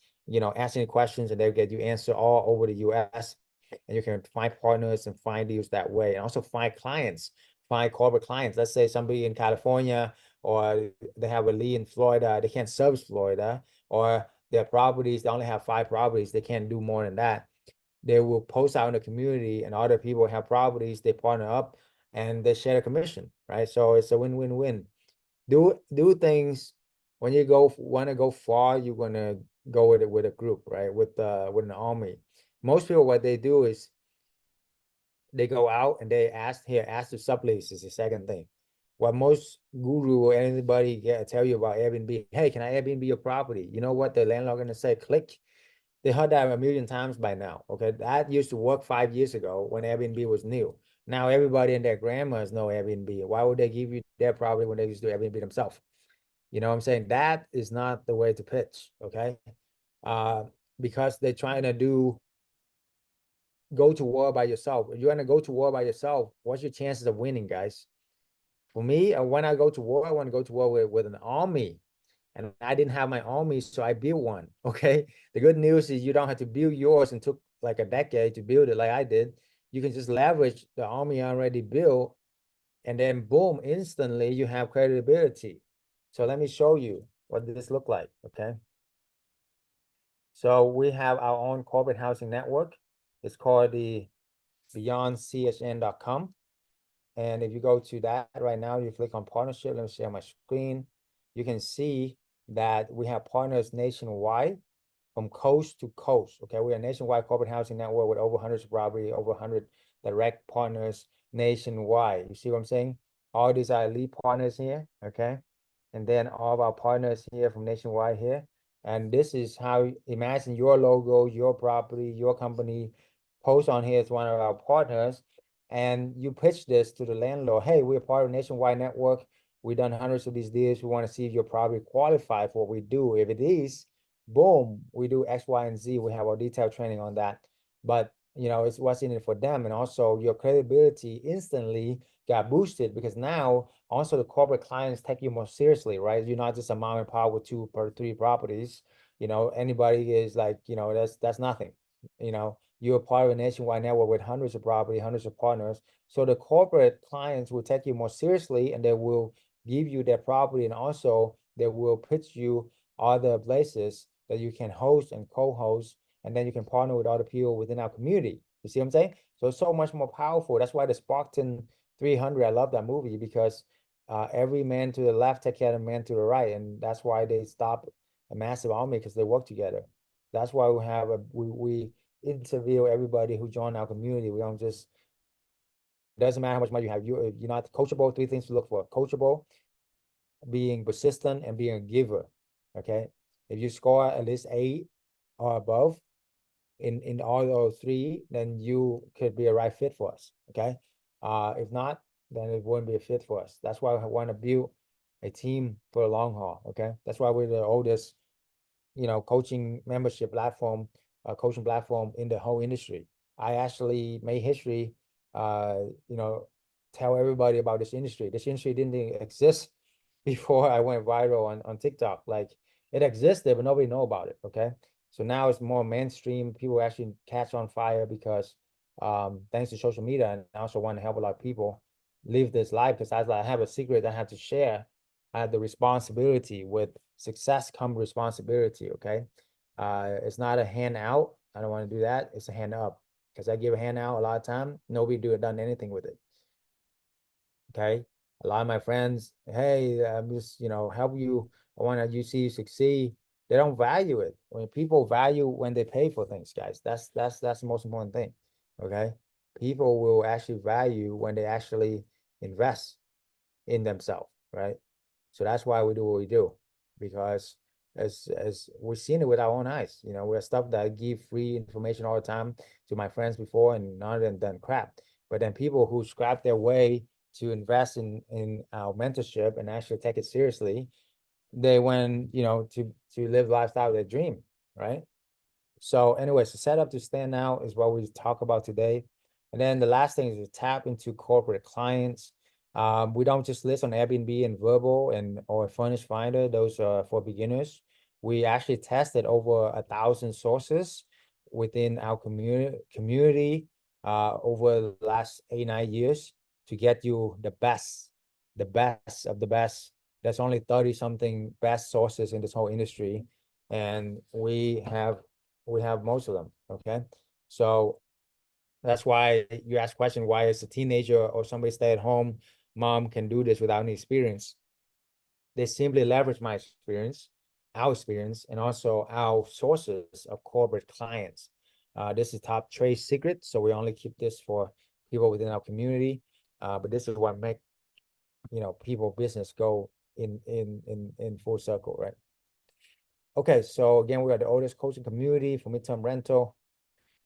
ask any questions and they'll get you answer all over the US. And you can find partners and find deals that way. And also find clients, find corporate clients. Let's say somebody in California or they have a lead in Florida, they can't service Florida, or their properties, they only have 5 properties, they can't do more than that. They will post out in the community and other people have properties, they partner up and they share the commission, right? So it's a win-win-win. Do things when you want to go far, you're gonna go with a group, right? With an army. Most people, what they do is they go out and they ask the sublease is the second thing. What most guru or anybody tell you about Airbnb, hey, can I Airbnb your property? You know what the landlord gonna say? Click. They heard that a million times by now. Okay, that used to work 5 years ago when Airbnb was new. Now everybody and their grandmas know Airbnb. Why would they give you their property when they used to do Airbnb themselves? You know what I'm saying? That is not the way to pitch, okay? Uh, because they're trying to go to war by yourself. If you're gonna go to war by yourself, what's your chances of winning, guys? For me, when I go to war, I want to go to war with an army. And I didn't have my army, so I built one, okay? The good news is you don't have to build yours and took like a decade to build it like I did. You can just leverage the army already built and then boom, instantly you have credibility. So let me show you what this look like, okay? So we have our own corporate housing network. It's called the beyondchn.com. And if you go to that right now, you click on partnership. Let me share my screen. You can see that we have partners nationwide from coast to coast. Okay, we're a nationwide corporate housing network with over hundreds of property, over 100 direct partners nationwide. You see what I'm saying? All these are elite partners here. Okay, and then all of our partners here from nationwide here. And this is how, imagine your logo, your property, your company post on here as one of our partners, and you pitch this to the landlord. Hey, we're part of a nationwide network. We've done hundreds of these deals. We want to see if your property qualify for what we do. If it is, boom, we do X, Y, and Z. We have our detailed training on that. But it's what's in it for them. And also your credibility instantly got boosted because now also the corporate clients take you more seriously, right? You're not just a mom and pop with 2 or 3 properties. Anybody is like, that's nothing. You're part of a nationwide network with hundreds of property, hundreds of partners. So the corporate clients will take you more seriously and they will give you their property, and also they will pitch you other places that you can host and co-host, and then you can partner with other people within our community. You see what I'm saying? So it's so much more powerful. That's why the Spartan 300, I love that movie because every man to the left take care of the man to the right, and that's why they stop a massive army because they work together. That's why we interview everybody who join our community. We don't just, it doesn't matter how much money you have. You're not coachable. 3 things to look for: coachable, being persistent, and being a giver. Okay, if you score at least 8 or above in all those 3, then you could be a right fit for us. Okay, if not, then it wouldn't be a fit for us. That's why I want to build a team for the long haul. Okay, that's why we're the oldest coaching membership platform, coaching platform in the whole industry. I actually made history, uh, you know, tell everybody about this industry. This industry didn't exist before I went viral on TikTok. Like, it existed, but nobody know about it. Okay. So now it's more mainstream. People actually catch on fire because thanks to social media, and I also want to help a lot of people live this life because I have a secret I have to share. I have the responsibility. With success come responsibility. Okay. It's not a hand out. I don't want to do that. It's a hand up because I give a hand out a lot of time. Nobody done anything with it. Okay. A lot of my friends, hey, I'm just, help you. I want to you see you succeed. They don't value it. When people value when they pay for things, guys, that's the most important thing. Okay. People will actually value when they actually invest in themselves, right? So that's why we do what we do, because as we've seen it with our own eyes, we're stuff that give free information all the time to my friends before, and none of them done crap. But then people who scrap their way to invest in our mentorship and actually take it seriously, they went, to live lifestyle of their dream, right? So anyways, the setup to stand out is what we talk about today. And then the last thing is to tap into corporate clients. We don't just list on Airbnb and Verbal or Furnish Finder. Those are for beginners. We actually tested over 1,000 sources within our community over the last 8, 9 years to get you the best of the best. There's only 30 something best sources in this whole industry, and we have most of them. Okay. So that's why you ask question, why is a teenager or somebody stay at home mom can do this without any experience? They simply leverage my experience, our experience, and also our sources of corporate clients. This is top trade secret, so we only keep this for people within our community. But this is what make people business go in full circle, right? Okay, so again, we are the oldest coaching community for midterm rental.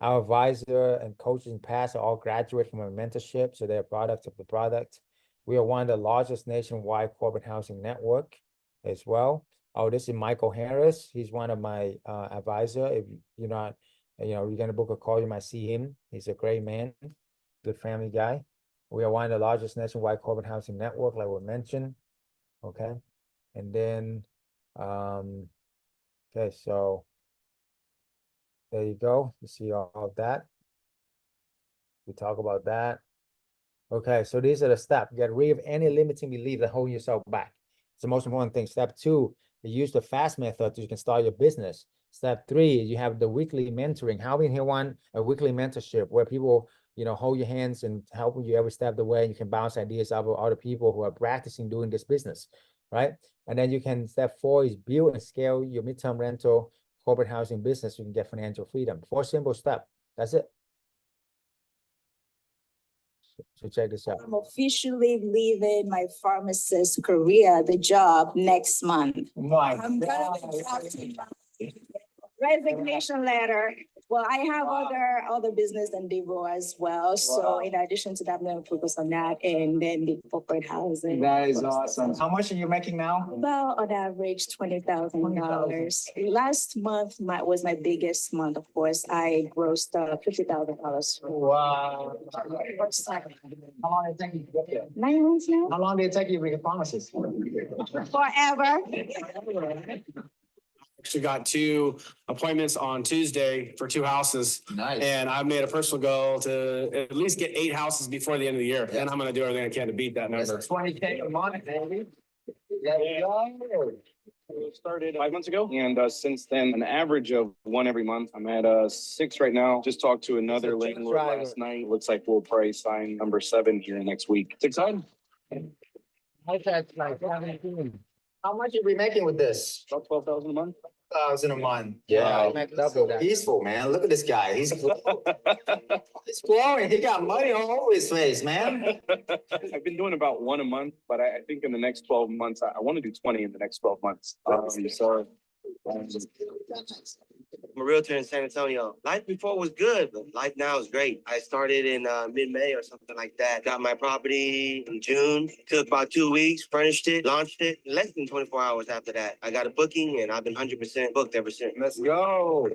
Our advisor and coaches in past are all graduated from our mentorship, so they're products of the product. We are one of the largest nationwide corporate housing network as well. Oh, this is Michael Harris. He's one of my advisor. If you're not, you're gonna book a call, you might see him. He's a great man, good family guy. We are one of the largest nationwide corporate housing network, like we mentioned. Okay, and then okay, so there you go. You see all of that. We talk about that. Okay, so these are the steps. Get rid of any limiting belief that hold yourself back. It's the most important thing. Step 2, you use the FAST method so you can start your business. Step 3, you have the weekly mentoring. How we here want a weekly mentorship where people, hold your hands and help you every step of the way. And you can bounce ideas off of other people who are practicing doing this business, right? And then you can, step 4 is build and scale your midterm rental corporate housing business. So you can get financial freedom. 4 simple steps. That's it. So check this out. I'm officially leaving my pharmacist career, the job, next month. I'm gonna be drafting my resignation letter. Well, I have other business endeavor as well. So in addition to that, I'm going to focus on that and then the corporate housing. That is awesome. How much are you making now? Well, on average, $20,000. Last month was my biggest month. Of course, I grossed $50,000. Wow. How long did it take you to get there? 9 months now. How long did it take you to be a pharmacist? Forever. Actually got 2 appointments on Tuesday for 2 houses. Nice. And I've made a personal goal to at least get 8 houses before the end of the year. And I'm gonna do everything I can to beat that number. That's 20K a month, baby. Started 5 months ago, and since then, an average of 1 every month. I'm at 6 right now. Just talked to another landlord last night. Looks like we'll probably sign number 7 here next week. It's exciting. How much are we making with this? About 12,000 a month. 1,000 a month. Yeah, double that. Peaceful, man. Look at this guy. He's glowing. He got money all over his face, man. I've been doing about 1 a month, but I think in the next 12 months, I want to do 20 in the next 12 months. I'm a realtor in San Antonio. Life before was good, but life now is great. I started in mid-May or something like that. Got my property in June. Took about 2 weeks, furnished it, launched it. Less than 24 hours after that, I got a booking and I've been 100% booked ever since. Let's go.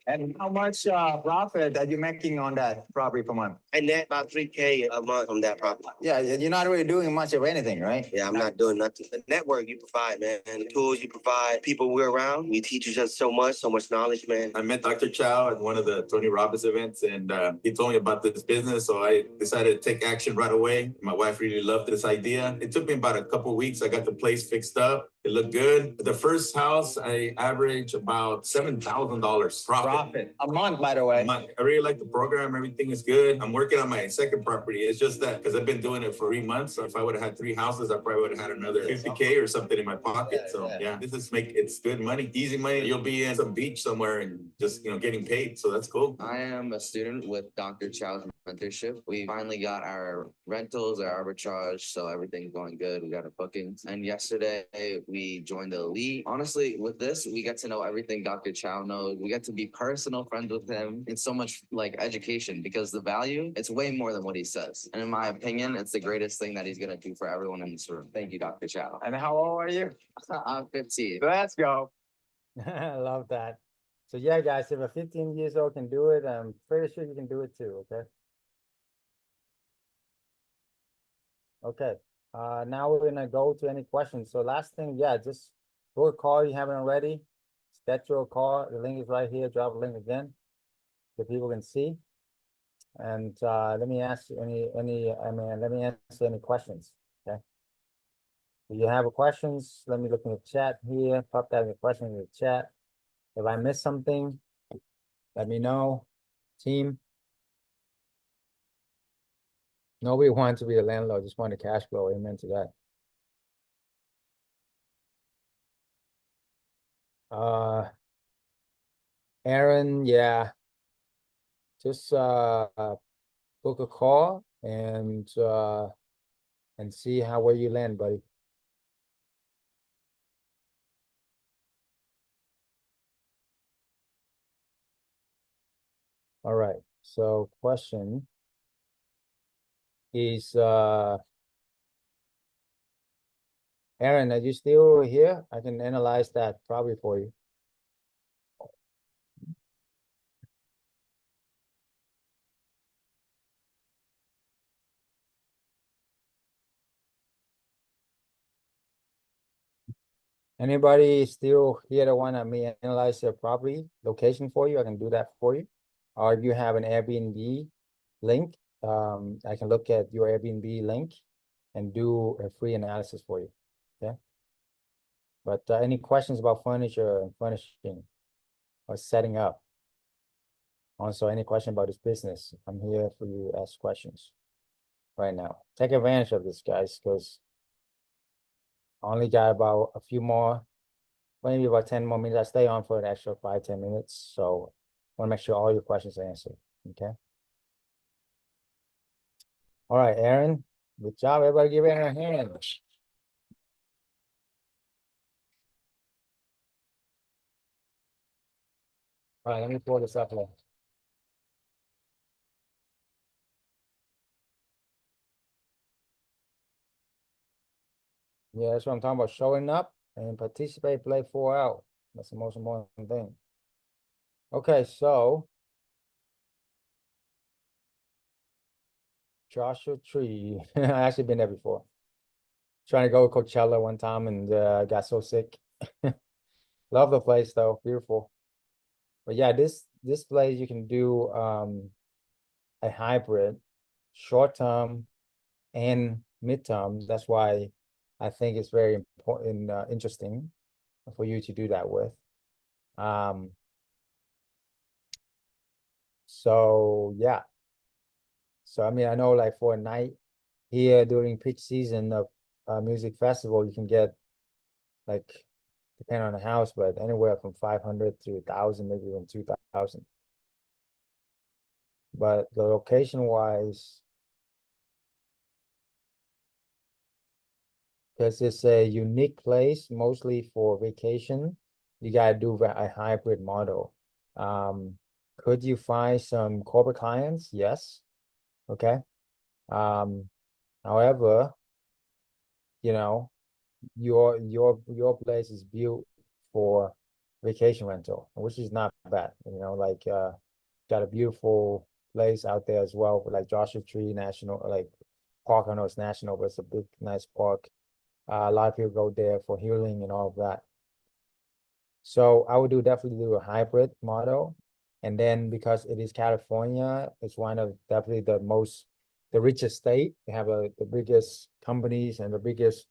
And how much profit are you making on that property per month? I net about $3K a month on that property. Yeah, you're not really doing much of anything, right? Yeah, I'm not doing nothing. The network you provide, man, and the tools you provide, people we're around, you teach us so much knowledge, man. I met Dr. Chau at one of the Tony Robbins events, and he told me about this business, so I decided to take action right away. My wife really loved this idea. It took me about a couple of weeks. I got the place fixed up, It looked good. The first house, I averaged about $7,000 profit. Profit, a month, by the way. I really like the program. Everything is good. I'm working on my second property. It's just that because I've been doing it for 3 months. So if I would have had 3 houses, I probably would have had another 50K or something in my pocket. So yeah, it's good money, easy money. You'll be in some beach somewhere and just, getting paid. So that's cool. I am a student with Dr. Chau's mentorship. We finally got our rentals, our arbitrage, so everything's going good. We got our bookings. And yesterday we joined the elite. Honestly, with this, we get to know everything Dr. Chau knows. We get to be personal friends with him. It's so much like education because the value, it's way more than what he says. And in my opinion, it's the greatest thing that he's gonna do for everyone in this room. Thank you, Dr. Chau. And how old are you? I'm 15. Let's go. I love that. So yeah, guys, if a 15 years old can do it, I'm pretty sure you can do it too, okay? Okay, now we're gonna go to any questions. So last thing, yeah, just book a call you haven't already. Schedule a call. The link is right here. Drop a link again so people can see. And let me ask you let me answer any questions. Okay. If you have questions, let me look in the chat here. Pop that in the question in the chat. If I missed something, let me know. Team. Nobody wants to be a landlord, just want a cash flow. Amen to that. Aaron, yeah. Just book a call and see where you land, buddy. All right. So question is Aaron, are you still here? I can analyze that probably for you. Anybody still here that want me analyze their property location for you? I can do that for you. Or if you have an Airbnb link, I can look at your Airbnb link and do a free analysis for you. Okay. But any questions about furniture and furnishing or setting up? Also, any question about this business? I'm here for you to ask questions right now. Take advantage of this, guys, because I only got about a few more, maybe about 10 more minutes. I stay on for an extra 5-10 minutes. So I want to make sure all your questions are answered. Okay. All right, Aaron. Good job. Everybody give Aaron a hand. All right, let me pull this up here. Yeah, that's what I'm talking about. Showing up and participate, play 4 out. That's the most important thing. Okay, so Joshua Tree. I actually been there before. Trying to go to Coachella one time and got so sick. Love the place though, beautiful. But yeah, this place you can do a hybrid, short term and midterm. That's why I think it's very important, interesting for you to do that with. So yeah. So I mean, I know like for a night here during peak season of music festival, you can get like, depending on the house, but anywhere from 500 to 1,000, maybe even 2,000. But the location wise, because it's a unique place, mostly for vacation, you gotta do a hybrid model. Could you find some corporate clients? Yes. Okay. However, you know, your place is built for vacation rental, which is not bad. Like got a beautiful place out there as well, like Joshua Tree National, like park. I know it's national, but it's a big, nice park. A lot of people go there for healing and all of that. So I would definitely do a hybrid model. And then because it is California, it's one of definitely the richest state. They have the biggest companies and the biggest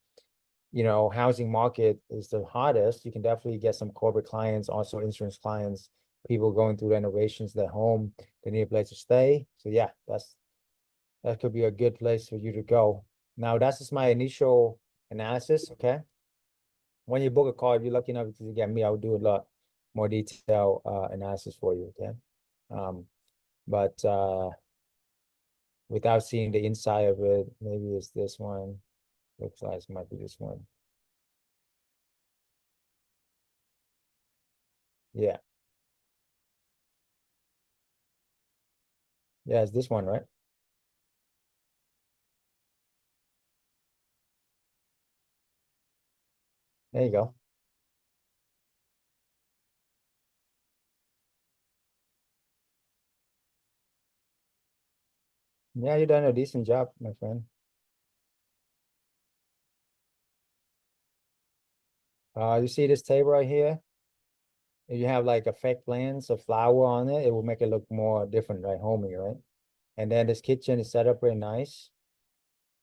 housing market is the hottest, you can definitely get some corporate clients, also insurance clients, people going through renovations, their home, they need a place to stay. So yeah, that could be a good place for you to go. Now, that's just my initial analysis, okay? When you book a call, if you're lucky enough to get me, I'll do a lot more detailed analysis for you, okay? But without seeing the inside of it, maybe it's this one. Looks like it might be this one. Yeah. Yeah, it's this one, right? There you go. Yeah, you done a decent job, my friend. You see this table right here? If you have like effect blends of flower on it, it will make it look more different, right? Homey, right? And then this kitchen is set up really nice.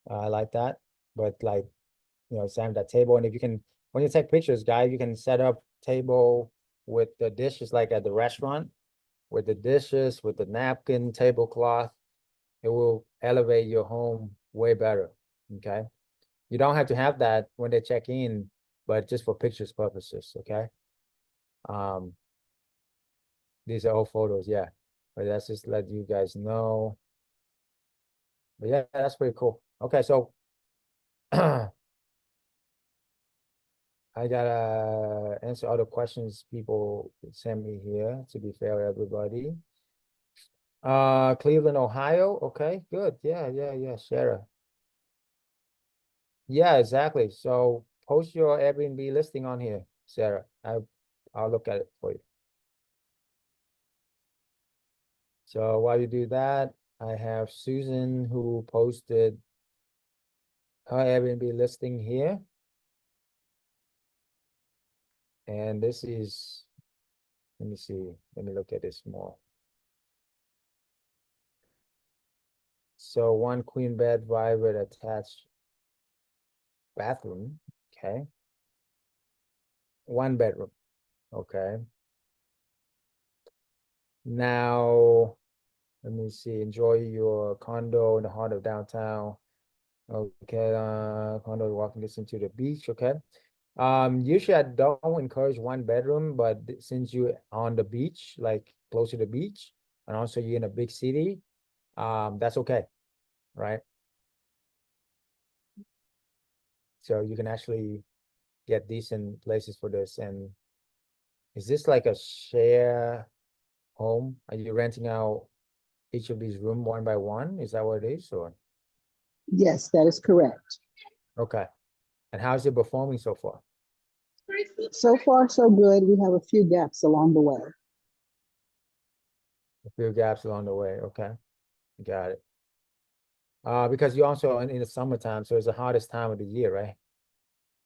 I like that. But like, same that table. And if you can, when you take pictures, guys, you can set up table with the dishes like at the restaurant, with the dishes, with the napkin, tablecloth. It will elevate your home way better. Okay. You don't have to have that when they check in, but just for pictures purposes, okay? These are all photos, yeah. But that's just let you guys know. But yeah, that's pretty cool. Okay, so I gotta answer all the questions people send me here, to be fair to everybody. Cleveland, Ohio. Okay, good. Yeah, Sarah. Yeah, exactly. So post your Airbnb listing on here, Sarah. I'll look at it for you. So while you do that, I have Susan who posted her Airbnb listing here. And this is, let me see, let me look at this more. So one queen bed, private attached bathroom, okay. One bedroom, okay. Now, let me see, enjoy your condo in the heart of downtown. Okay, condo walking distance to the beach, okay. Usually I don't encourage one bedroom, but since you're on the beach, like close to the beach, and also you're in a big city, that's okay, right? So you can actually get decent places for this. And is this like a share home? Are you renting out each of these room one by one? Is that what it is, or? Yes, that is correct. Okay. And how's it performing so far? So far, so good. We have a few gaps along the way. A few gaps along the way. Okay. Got it. Because you also in the summertime, so it's the hottest time of the year, right?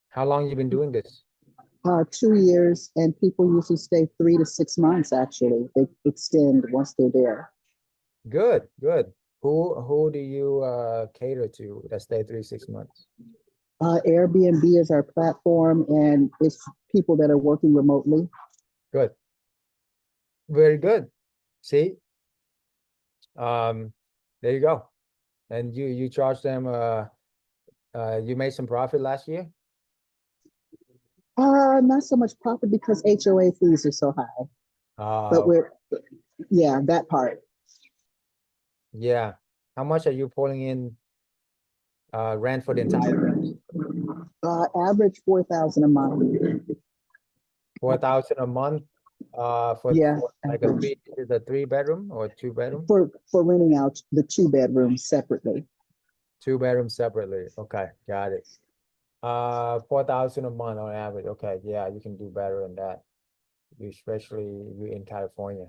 How long you been doing this? 2 years, and people usually stay 3 to 6 months. Actually, they extend once they're there. Good, good. Who do you cater to that stay 3 to 6 months? Airbnb is our platform, and it's people that are working remotely. Good. Very good. See? There you go. And you charge them you made some profit last year? Not so much profit because HOA fees are so high. But yeah, that part. Yeah. How much are you pulling in rent for the entire Average 4,000 a month. 4,000 a month Yeah, for like a three bedroom or two bedroom? for renting out the 2 bedrooms separately. 2 bedrooms separately. Okay, got it. 4,000 a month on average. Okay, yeah, you can do better than that, especially you in California.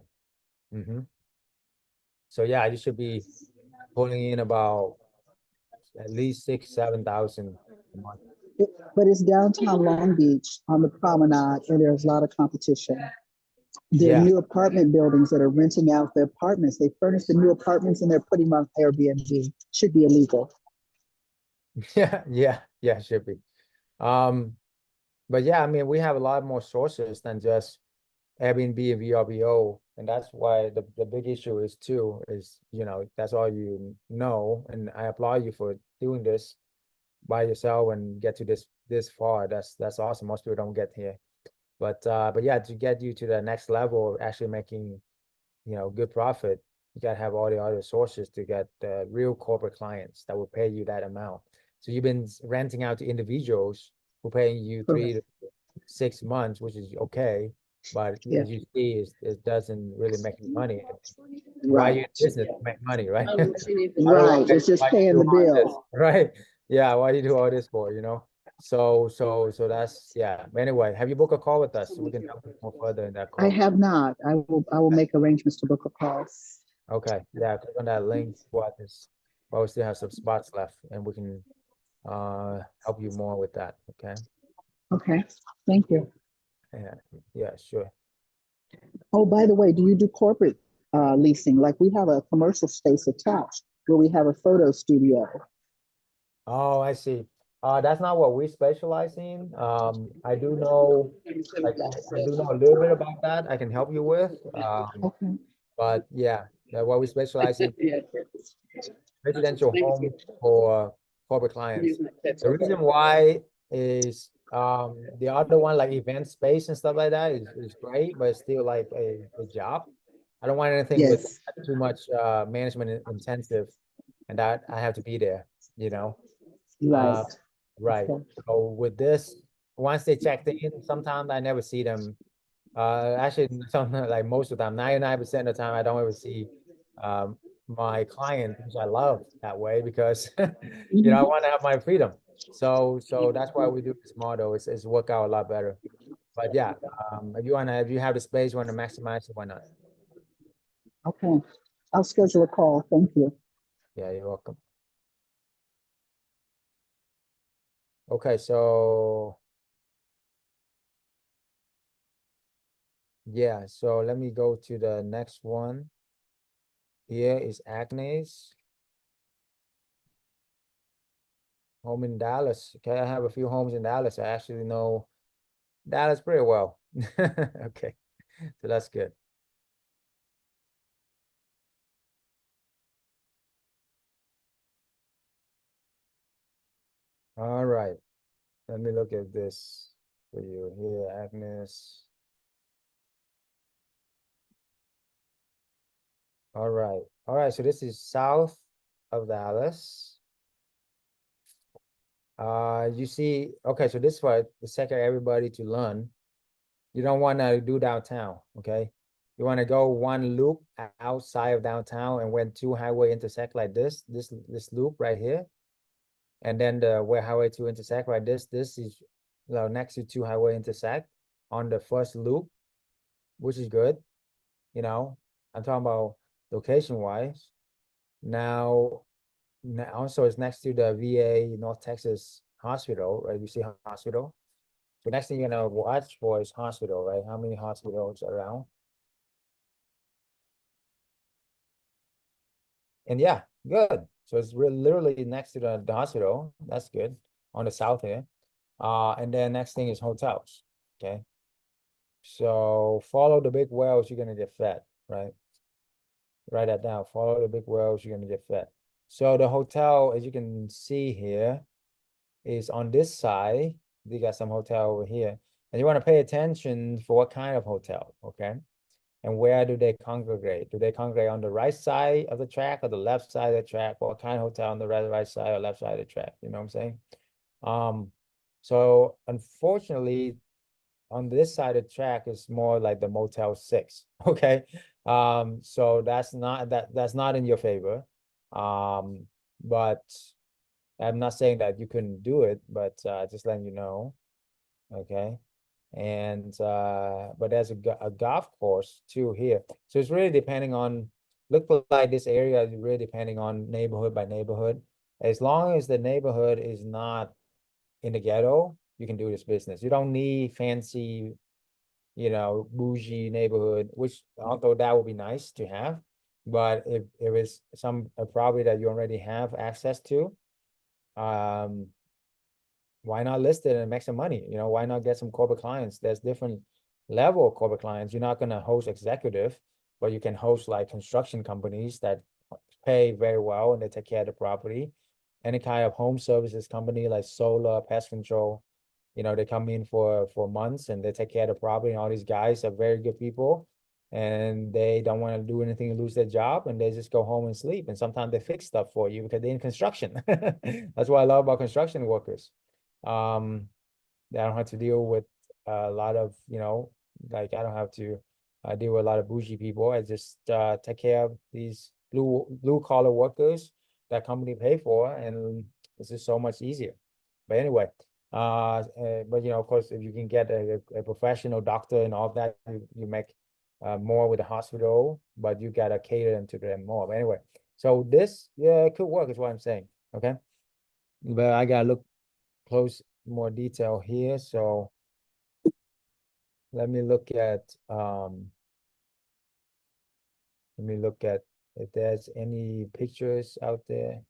So yeah, you should be pulling in about at least 6,000-7,000 a month. But it's downtown Long Beach on the promenade, and there's a lot of competition. There are Yeah. new apartment buildings that are renting out the apartments. They furnish the new apartments and they're putting them on Airbnb. Should be illegal. Yeah, should be. But yeah, I mean, we have a lot more sources than just Airbnb and VRBO, and that's why the big issue is too, is, that's all you know, and I applaud you for doing this by yourself and get to this far. That's awesome. Most people don't get here. But yeah, to get you to the next level of actually making, good profit, you gotta have all the other sources to get real corporate clients that will pay you that amount. So you've been renting out to individuals who paying you 3 to 6 months, which is okay, but Yeah. as you see, it doesn't really make any money. Why you Right. in business to make money, right? Right, it's just Why you paying do the all this, bill. right? Yeah, why you do all this for? So that's, yeah. Anyway, have you booked a call with us so we can help you more further in that I call? have not. I will make arrangements to book a call. Okay, yeah, click on that link. While we still have some spots left, and we can help you more with that. Okay. Okay, thank you. Yeah, yeah, sure. Oh, by the way, do you do corporate leasing? Like we have a commercial space attached where we have a photo studio. Oh, I see. That's not what we specialize in. I do know, like, I do know a little bit about that. I can help you with. Okay. But yeah, what we specialize in residential homes for corporate clients. The reason why is the other one, like event space and stuff like that, is great, but it's still like a job. I don't want anything with Yes. too much management intensive, and that I have to be there, you know. Right. Uh, right. Okay. So with this, once they checked in, sometimes I never see them. Actually, sometimes, like most of the time, 99% of the time, I don't ever see um my client, which I love that way because I Mhm. want to have my freedom. So that's why we do this model. It's work out a lot better. But yeah, if you have the space, you want to maximize it, why not? Okay. I'll schedule a call. Thank you. Yeah, you're welcome. Okay, so yeah, so let me go to the next one. Here is Agnes, home in Dallas. Okay, I have a few homes in Dallas. I actually know Dallas pretty well. Okay, so that's good. All right, let me look at this for you here, Agnes. All right, so this is south of Dallas. You see, okay, so this is for the second everybody to learn. You don't want to do downtown, okay? You want to go one loop outside of downtown, and when two highway intersect like this loop right here, and then where highway two intersect right, this is next to two highway intersect on the first loop, which is good. I'm talking about location wise. Now, also it's next to the VA North Texas Hospital, right? You see hospital. The next thing you're gonna watch for is hospital, right? How many hospitals around? And yeah, good. So it's literally next to the hospital. That's good on the south here. And then next thing is hotels. Okay. So follow the big wells, you're gonna get fed, right? Write that down. Follow the big wells, you're gonna get fed. So the hotel, as you can see here, is on this side. You got some hotel over here. And you want to pay attention for what kind of hotel, okay? And where do they congregate? Do they congregate on the right side of the track or the left side of the track? What kind of hotel on the right side or left side of the track? You know what I'm saying? So unfortunately, on this side of the track is more like the Motel 6. Okay. So that's not in your favor. But I'm not saying that you couldn't do it, but just letting you know. Okay. And but there's a golf course too here. So it's really depending on, look like this area is really depending on neighborhood by neighborhood. As long as the neighborhood is not in the ghetto, you can do this business. You don't need fancy, bougie neighborhood, which although that would be nice to have, but if it's a property that you already have access to, um, why not list it and make some money? You know, why not get some corporate clients? There's different level of corporate clients. You're not gonna host executive, but you can host like construction companies that pay very well and they take care of the property. Any kind of home services company like solar, pest control, you know, they come in for months and they take care of the property. And all these guys are very good people, and they don't want to do anything to lose their job, and they just go home and sleep. And sometimes they fix stuff for you because they're in construction. That's what I love about construction workers. They don't have to deal with a lot of, you know, like I don't have to deal with a lot of bougie people. I just take care of these blue collar workers that company pay for, and this is so much easier. But anyway, but you know, of course, if you can get a professional doctor and all that, you make more with the hospital, but you gotta cater them to them more. But anyway, so this, yeah, it could work is what I'm saying. Okay. But I gotta look close, more detail here. So let me look at if there's any pictures out there.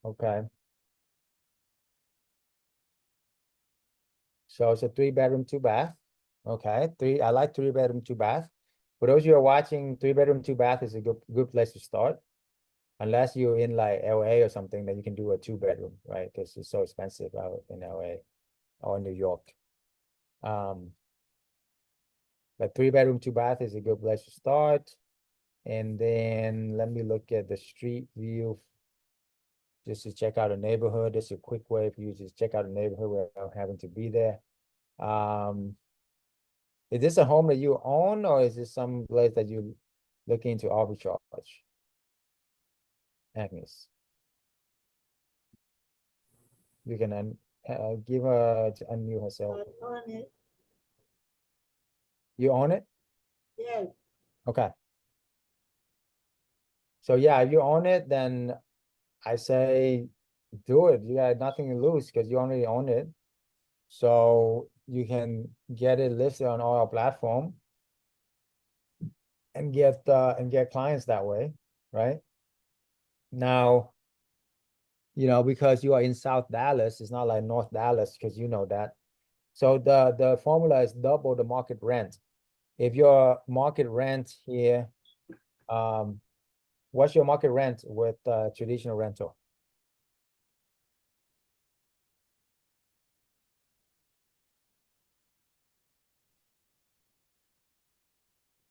Okay. So it's a 3-bedroom, 2-bath. Okay, I like 3-bedroom, 2-bath. For those of you who are watching, 3-bedroom, 2-bath is a good place to start. Unless you're in like LA or something, then you can do a 2-bedroom, right? Because it's so expensive out in LA or New York. But 3-bedroom, 2-bath is a good place to start. And then let me look at the street view just to check out a neighborhood. This is a quick way for you to just check out a neighborhood without having to be there. Is this a home that you own, or is this some place that you looking to arbitrage? Agnes, you can give her to unmute herself. You own it? Yes. Okay. So yeah, if you own it, then I say do it. You got nothing to lose because you already own it. So you can get it listed on our platform and get clients that way, right? Now, you know, because you are in South Dallas, it's not like North Dallas, because you know that. So the formula is double the market rent. If your market rent here, what's your market rent with traditional rental?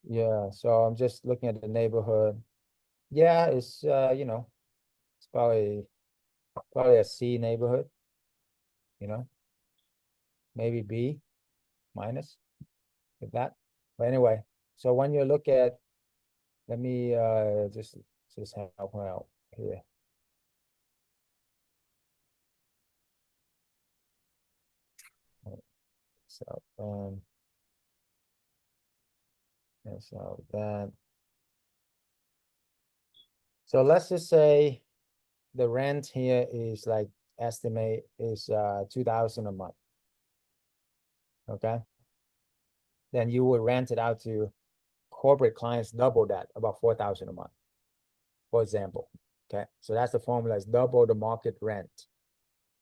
Yeah, so I'm just looking at the neighborhood. Yeah, it's you know, it's probably a C neighborhood, you know, maybe B minus with that. But anyway, so when you look at, let me just help her out here. So so that. So let's just say the rent here is like estimate is 2,000 a month. Okay. Then you would rent it out to corporate clients double that, about 4,000 a month, for example. Okay. So that's the formula, is double the market rent.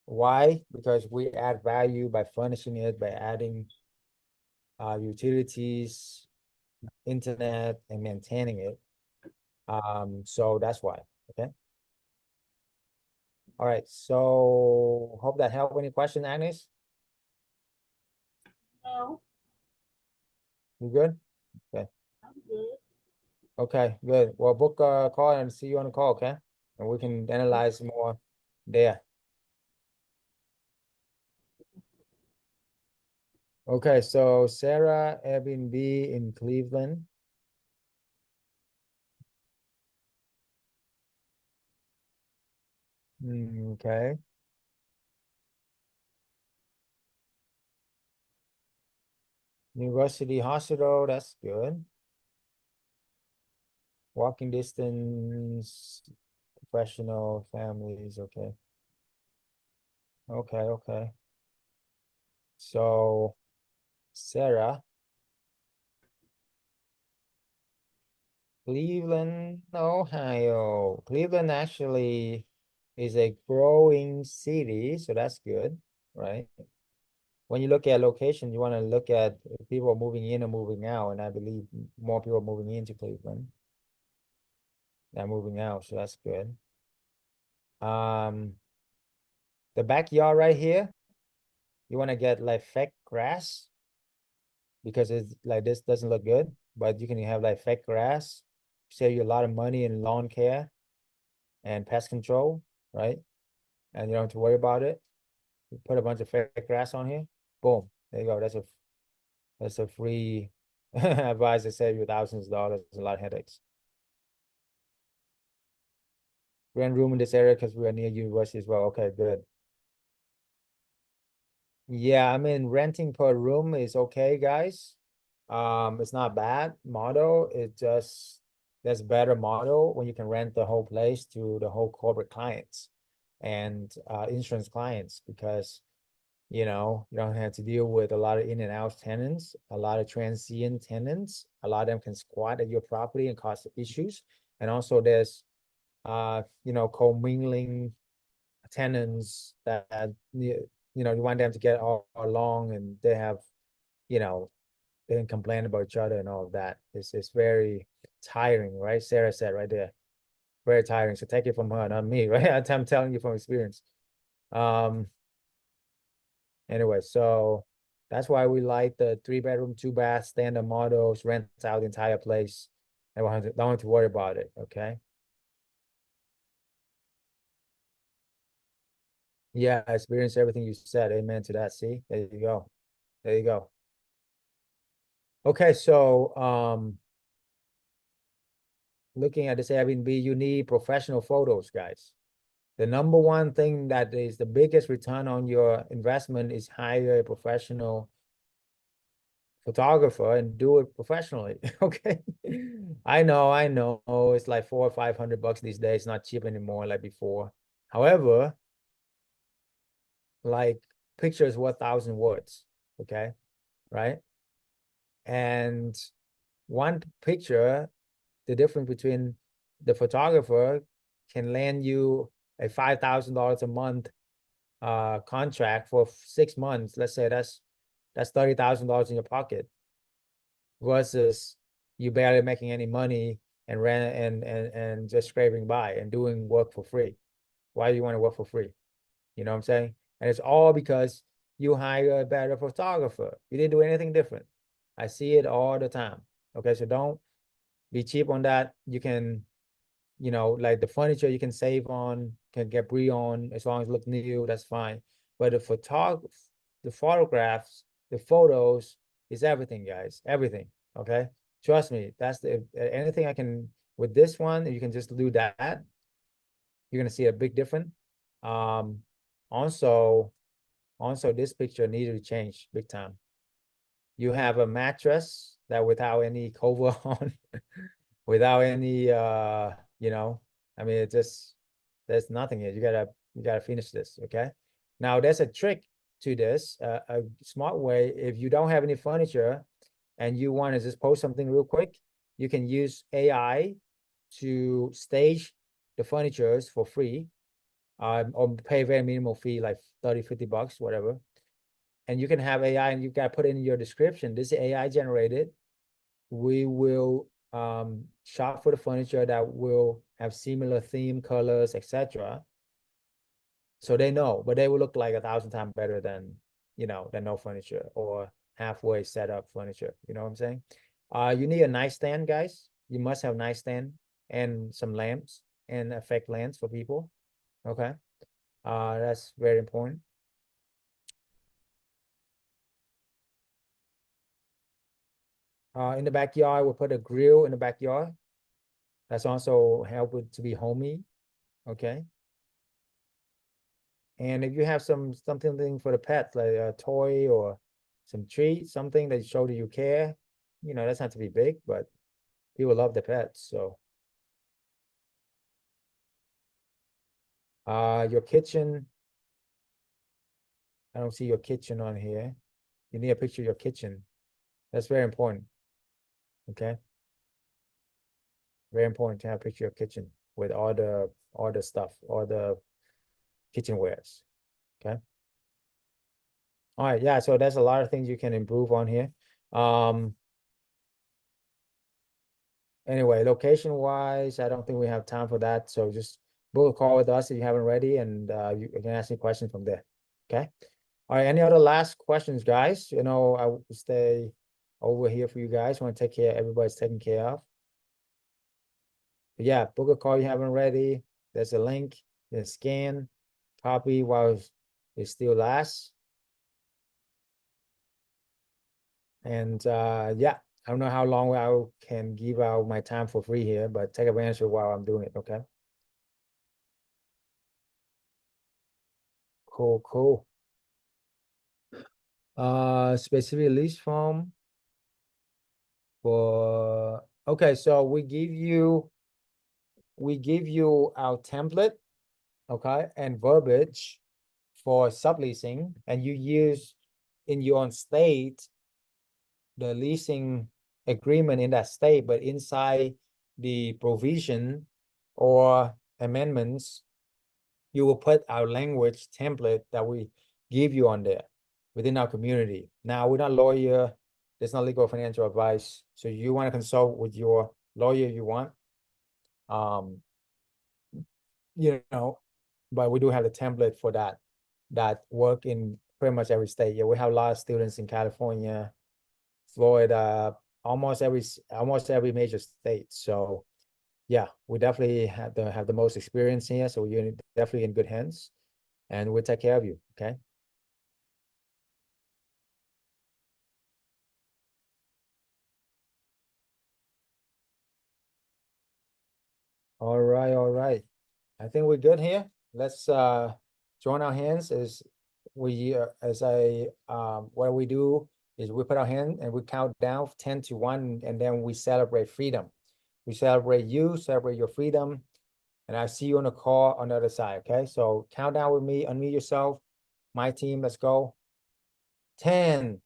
Why? Because we add value by furnishing it, by adding utilities, internet, and maintaining it. So that's why. Okay. All right. So hope that helped. Any question, Agnes? No, You good? Okay. I'm good. Okay, good. Well, book a call and see you on the call, okay? And we can analyze more there. Okay, so Sarah, Airbnb in Cleveland. Okay. University Hospital, that's good. Walking distance, professional, families, okay. Okay. So Sarah, Cleveland, Ohio. Cleveland actually is a growing city, so that's good, right? When you look at location, you want to look at if people are moving in or moving out, and I believe more people are moving into Cleveland than moving out, so that's good. The backyard right here, you want to get like fake grass because it's like this doesn't look good, but you can have like fake grass, save you a lot of money in lawn care and pest control, right? And you don't have to worry about it. You put a bunch of fake grass on here, boom, there you go. That's a free advice to save you thousands of dollars, a lot of headaches. Rent room in this area because we are near university as well. Okay, good. Yeah, I mean renting per room is okay, guys. It's not bad model. It just there's better model when you can rent the whole place to the whole corporate clients and insurance clients because you know you don't have to deal with a lot of in and out tenants, a lot of transient tenants. A lot of them can squat at your property and cause issues. And also there's you know, commingling tenants that you know you want them to get all along and they have you know they can complain about each other and all of that. It's very tiring, right? Sarah said right there, very tiring. So take it from her, not me, right? I'm telling you from experience. Um. Anyway, so that's why we like the 3 bedroom, 2 bath standard models, rent out the entire place. And don't have to worry about it. Okay. Yeah, I experienced everything you said. Amen to that. See, there you go. There you go. Okay, so looking at this Airbnb, you need professional photos, guys. The number one thing that is the biggest return on your investment is hire a professional photographer and do it professionally. Okay. I know. It's like 400 or 500 bucks these days. It's not cheap anymore like before. However, like pictures worth 1,000 words. Okay. Right. And one picture, the difference between the photographer can land you a $5,000 a month contract for 6 months. Let's say that's $30,000 in your pocket versus you barely making any money and rent and just scraping by and doing work for free. Why do you want to work for free? You know what I'm saying? And it's all because you hire a better photographer. You didn't do anything different. I see it all the time. Okay, so don't be cheap on that. You can, you know, like the furniture you can save on, can get pre on as long as it looks new, that's fine. But the photographs, the photos is everything, guys. Everything. Okay. Trust me. That's the anything I can with this one, you can just do that. You're gonna see a big difference. Um, also, this picture needed to change big time. You have a mattress that without any cover on, without any you know, I mean it just there's nothing here. You gotta finish this, okay? Now there's a trick to this, a smart way. If you don't have any furniture and you want to just post something real quick, you can use AI to stage the furnitures for free, or pay very minimal fee like 30-50 bucks, whatever. And you can have AI and you got to put in your description. This is AI generated. We will shop for the furniture that will have similar theme, colors, etc. So they know, but they will look like 1,000 times better than you know than no furniture or halfway set up furniture. You know what I'm saying? You need a nightstand, guys. You must have nightstand and some lamps and effect lamps for people. Okay, that's very important. In the backyard, we'll put a grill in the backyard. That's also help it to be homey. Okay. And if you have something for the pets, like a toy or some treat, something that show that you care, you know, that's not to be big, but people love the pets. So your kitchen, I don't see your kitchen on here. You need a picture of your kitchen. That's very important. Okay. Very important to have a picture of kitchen with all the stuff, all the kitchenwares. Okay. All right, yeah, so there's a lot of things you can improve on here. Anyway, location wise, I don't think we have time for that. So just book a call with us if you haven't already, and you can ask me questions from there. Okay. All right, any other last questions, guys? You know, I will stay over here for you guys. Want to take care, everybody's taken care of. But yeah, book a call you haven't already. There's a link, then scan, copy while it still lasts. And yeah, I don't know how long I can give out my time for free here, but take advantage of while I'm doing it, okay? Cool, cool. Specific lease form for, okay, so we give you our template, okay, and verbiage for subleasing, and you use in your own state the leasing agreement in that state, but inside the provision or amendments, you will put our language template that we give you on there within our community. Now, we're not lawyer, there's not legal financial advice. So you want to consult with your lawyer you want. You know, but we do have the template for that work in pretty much every state. Yeah, we have a lot of students in California, Florida, almost every major state. So yeah, we definitely have the most experience here. So you're definitely in good hands, and we'll take care of you. Okay. All right, all right. I think we're good here. Let's join our hands as we what we do is we put our hand and we count down 10 to 1, and then we celebrate freedom. We celebrate you, celebrate your freedom, and I see you on the call on the other side. Okay, so count down with me, unmute yourself. My team, let's go. 10,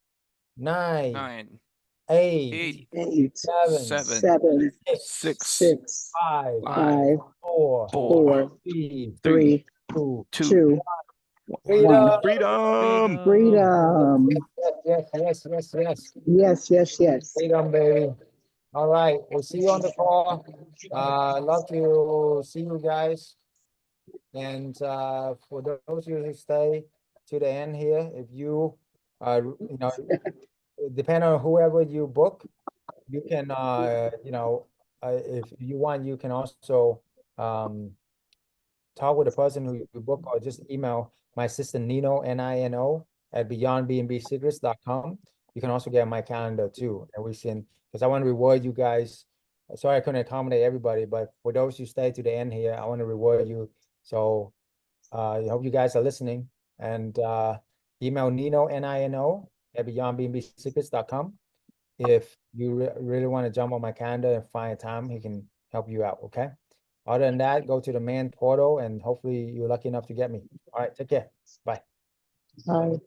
9, 9, 8, 8, 7, 7, 6, 6, 5, 5, 4, 4, 3, 3, 2, 2, 1. freedom. Freedom. Freedom. Yes. Yes. Freedom, baby. All right, we'll see you on the call. Love to see you guys. And for those of you who stay to the end here, if you you know, depend on whoever you book, you can you know, if you want, you can also talk with the person who you book, or just email my assistant Nino, Nino, at beyondbnbsecrets.com. You can also get my calendar too, and we can, because I want to reward you guys. Sorry I couldn't accommodate everybody, but for those who stay to the end here, I want to reward you. So I hope you guys are listening, and email Nino, Nino, at beyondbnbsecrets.com. If you really want to jump on my calendar and find a time, he can help you out, okay? Other than that, go to the main portal, and hopefully you're lucky enough to get me. All right, take care. Bye. Bye.